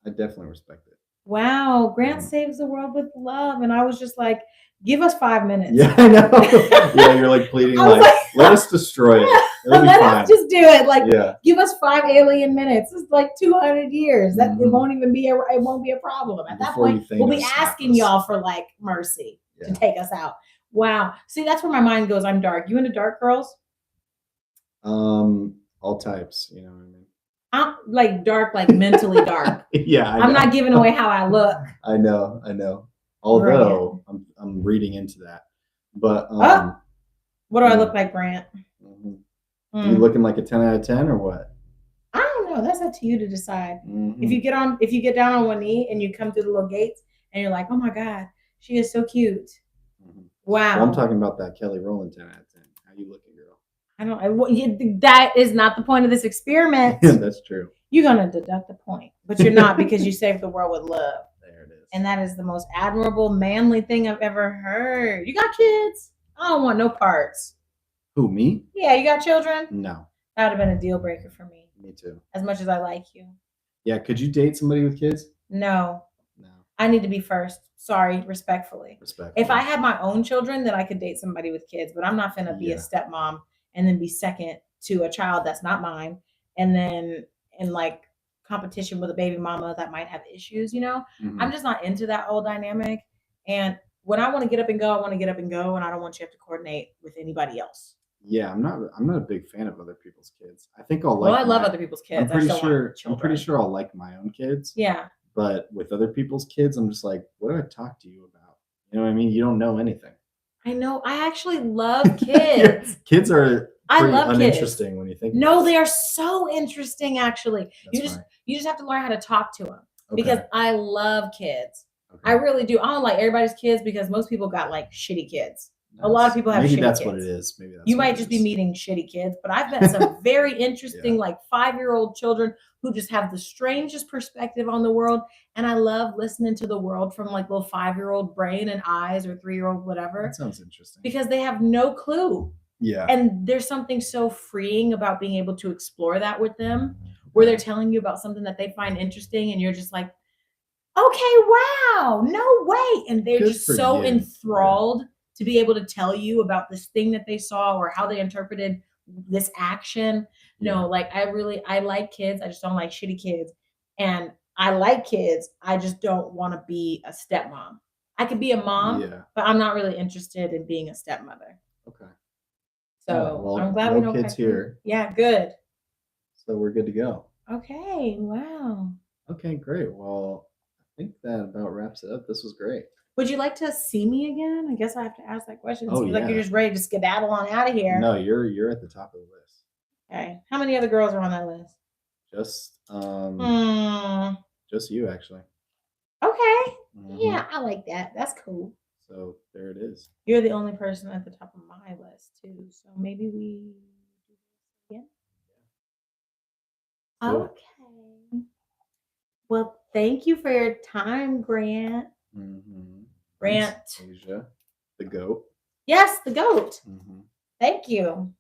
I definitely respect it. Wow, Grant Mhm. saves the world with love, and I was just like, give us 5 minutes. Yeah, I know. Yeah, you're like pleading, I was like, let us destroy it. It'll be Let fine. us just do it. Like, Yeah. give us 5 alien minutes. It's like 200 years. That it Mhm. won't even be it won't be a problem. At that Before you point, we'll be Thanos snap asking us. y'all for like mercy to Yeah. take us out. Wow. See, that's where my mind goes. I'm dark. You into dark girls? All types, you know what I mean? I'm like dark, like mentally dark. Yeah, I'm not giving away how I look. I know. Although I'm reading into that. But What do I look like, Grant? mhm. You looking like a 10 out of 10 or what? I don't know. That's up to you to decide. Mhm. If you get down on one knee and you come through the little gates and you're like, oh my God, she is so cute. Mhm. Wow. Well, I'm talking about that Kelly Rowland 10 out of 10. How you looking, girl? That is not the point of this experiment. That's true. You're gonna deduct the point, but you're not because you saved the world with love. There it is. And that is the most admirable, manly thing I've ever heard. You got kids? I don't want no parts. Who, me? Yeah, you got children? No. That would have been a deal breaker for me. Me too. As much as I like you. Yeah, could you date somebody with kids? No. No. I need to be first. Sorry, respectfully. If I had my own children, then I could date somebody with kids, but I'm not gonna be a stepmom and then be second to a child that's not mine, and then in like competition with a baby mama that might have issues, Mhm. I'm just not into that whole dynamic. And when I want to get up and go, I want to get up and go, and I don't want you to have to coordinate with anybody else. Yeah, I'm not a big fan of other people's kids. I think I'll Well, like I love other people's kids. I'm pretty I just don't want sure I'm pretty children. sure I'll like my own kids. Yeah. But with other people's kids, I'm just like, what do I talk to you about? You know what I mean? You don't know anything. I know. I actually love kids. Kids are I pretty love kids. uninteresting when you think No, about it. they are so interesting. Actually, That's fine. you just have to learn how to talk to them Okay. because I love kids. Okay. I really do. I don't like everybody's kids because most people got like shitty kids. A lot of people have maybe shitty that's kids. what it is. Maybe that's You what might it just is. be meeting shitty kids, but I've met some very interesting, like 5-year-old children who just have the strangest perspective on the world. And I love listening to the world from like little 5-year-old brain and eyes or 3-year-old whatever. That sounds interesting. Because they have no clue. Yeah. And there's something so freeing about being able to explore that with them, where they're telling you about something that they find interesting, and you're just like, okay, wow, no way. And they're Good just for so you. enthralled to be able to tell you about this thing that they saw or how they interpreted this action. No, like I like kids. I just don't like shitty kids. And I like kids. I just don't want to be a stepmom. I could be a mom, but I'm not really interested in being a stepmother. Okay. So well, I'm glad no we know kids here. Yeah, good. So we're good to go. Okay, wow. Okay, great. Well, I think that about wraps it up. This was great. Would you like to see me again? I guess I have to ask that question. It Oh, seems like you're yeah. just ready to skedaddle on out of here. No, you're at the top of the list. Okay. How many other girls are on that list? Just you, actually. Okay. Mhm. Yeah, I like that. That's cool. So there it is. You're the only person at the top of my list too. So maybe we do this again. Do it. Okay. Well, thank you for your time, Grant. Mm-hmm. Grant. Thanks, Asia, the goat. Yes, the goat. Mm-hmm. Thank you.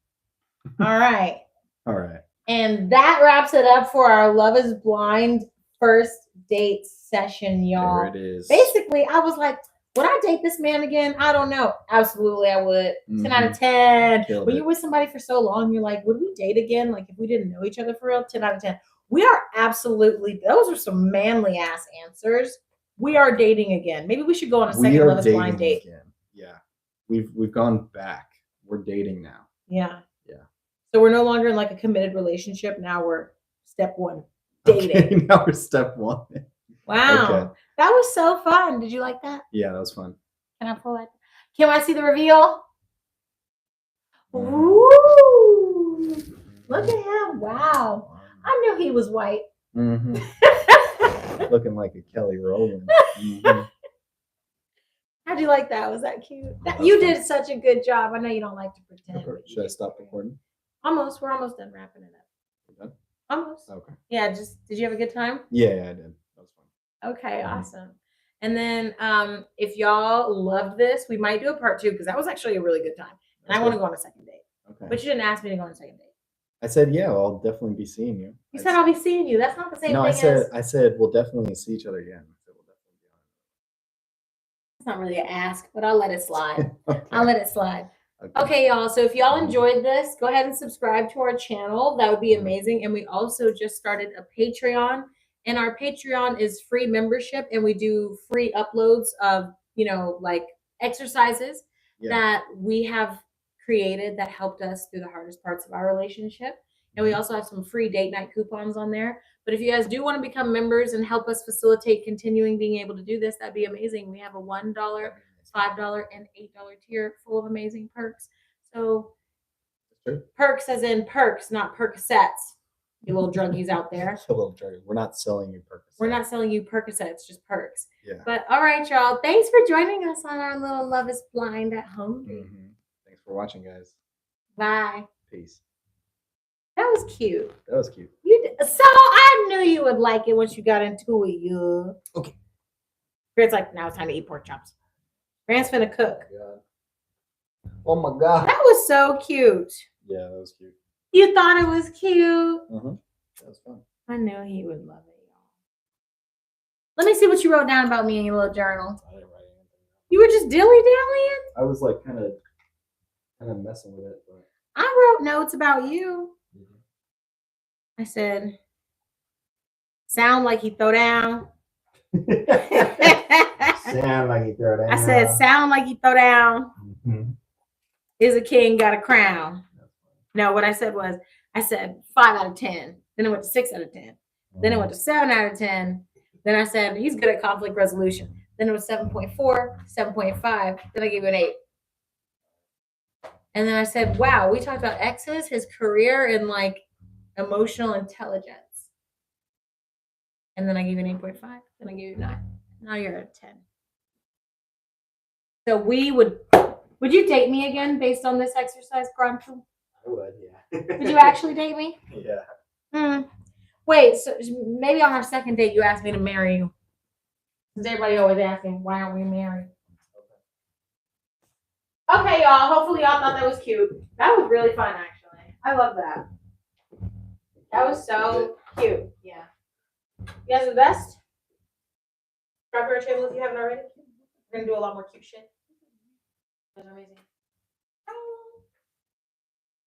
All right. All right. And that wraps it up for our Love is Blind first date session, y'all. There it is. Basically, I was like, would I date this man again? I don't know. Absolutely, I would. 10 out of 10. Killed When it. you're with somebody for so long, you're like, would we date again? Like, if we didn't know each other for real? 10 out of 10. We are absolutely, those are some manly ass answers. We are dating again. Maybe we should go on a second Love is Blind date. Again. Yeah. We've gone back. We're dating now. Yeah. Yeah. So we're no longer in like a committed relationship. Now we're step one, dating. Okay, now we're step one. Wow. Okay. That was so fun. Did you like that? Yeah, that was fun. Can I pull that? Can I see the reveal? Mm. Ooh. Look at him. Wow. I knew he was white. Mm-hmm. Looking like a Kelly Rowland. Mm-hmm. How'd you like that? Was that cute? That You was did such a good job. I know you don't like to pretend. but you Should I did stop great. recording? Almost. We're almost done wrapping it up. We're done? Almost. Okay. Yeah, did you have a good time? Yeah, I did. That was fun. Okay, Mhm. awesome. And then if y'all loved this, we might do a part 2 because that was actually a really good time. And I want to go on a second date. Okay. But you didn't ask me to go on a second date. I said, yeah, well, I'll definitely be seeing you. You said I'll be seeing you. That's not the same No, thing I said we'll definitely see each other again. I said we'll definitely be It's not really an ask, but I'll let it slide. on it. I'll let it slide. Okay. Okay, y'all. So if y'all enjoyed this, go ahead and subscribe to our channel. That would be amazing. And we also just started a Patreon. And our Patreon is free membership. And we do free uploads of, like exercises Yeah. that we have created that helped us through the hardest parts of our relationship. And we also have some free date night coupons on there. But if you guys do want to become members and help us facilitate continuing being able to do this, that'd be amazing. We have a $1, $5, and $8 tier full of amazing perks. So Sure. perks as in perks, not Percocets. You little druggies out there. A little dirty. We're not selling you Percocets. We're not selling you Percocets, just perks. Yeah. But all right, y'all. Thanks for joining us on our little Love is Blind at home. Mm-hmm. Thanks for watching, guys. Bye. Peace. That was cute. That was cute. You did. So I knew you would like it once you got into it. You. Okay. Grant's like, now it's time to eat pork chops. Grant's finna cook. Oh my God. That was so cute. Yeah, that was cute. You thought it was cute. Mm-hmm. That was fun. I knew he would love it, y'all. Let me see what you wrote down about me in your little journal. I didn't write anything. You were just dilly-dallying? I was like kind of messing with it, but I wrote notes about you. mm-hmm. I said, sound like he throw down. Sound like you throw down. I said, sound like he throw down. Mm-hmm. Is a king, got a crown. No, what I said was, I said 5 out of 10. Then it went to 6 out of 10. Then it went to 7 out of 10. Then I said, he's good at conflict resolution. Then it was 7.4, 7.5. Then I gave you an 8. And then I said, wow, we talked about exes, his career, and like emotional intelligence. And then I gave you an 8.5. Then I gave you a 9. Now you're at 10. So would you date me again based on this exercise, Gruntle? I would, yeah. Would you actually date me? Yeah. Wait, so maybe on our second date you asked me to marry you. Because everybody always asking, why aren't we married? Okay, y'all. Hopefully y'all thought that was cute. That was really fun, actually. I love that. That was so cute. Yeah. You guys are the best. Subscribe to our channel if you haven't already. We're going to do a lot more cute shit. That's amazing.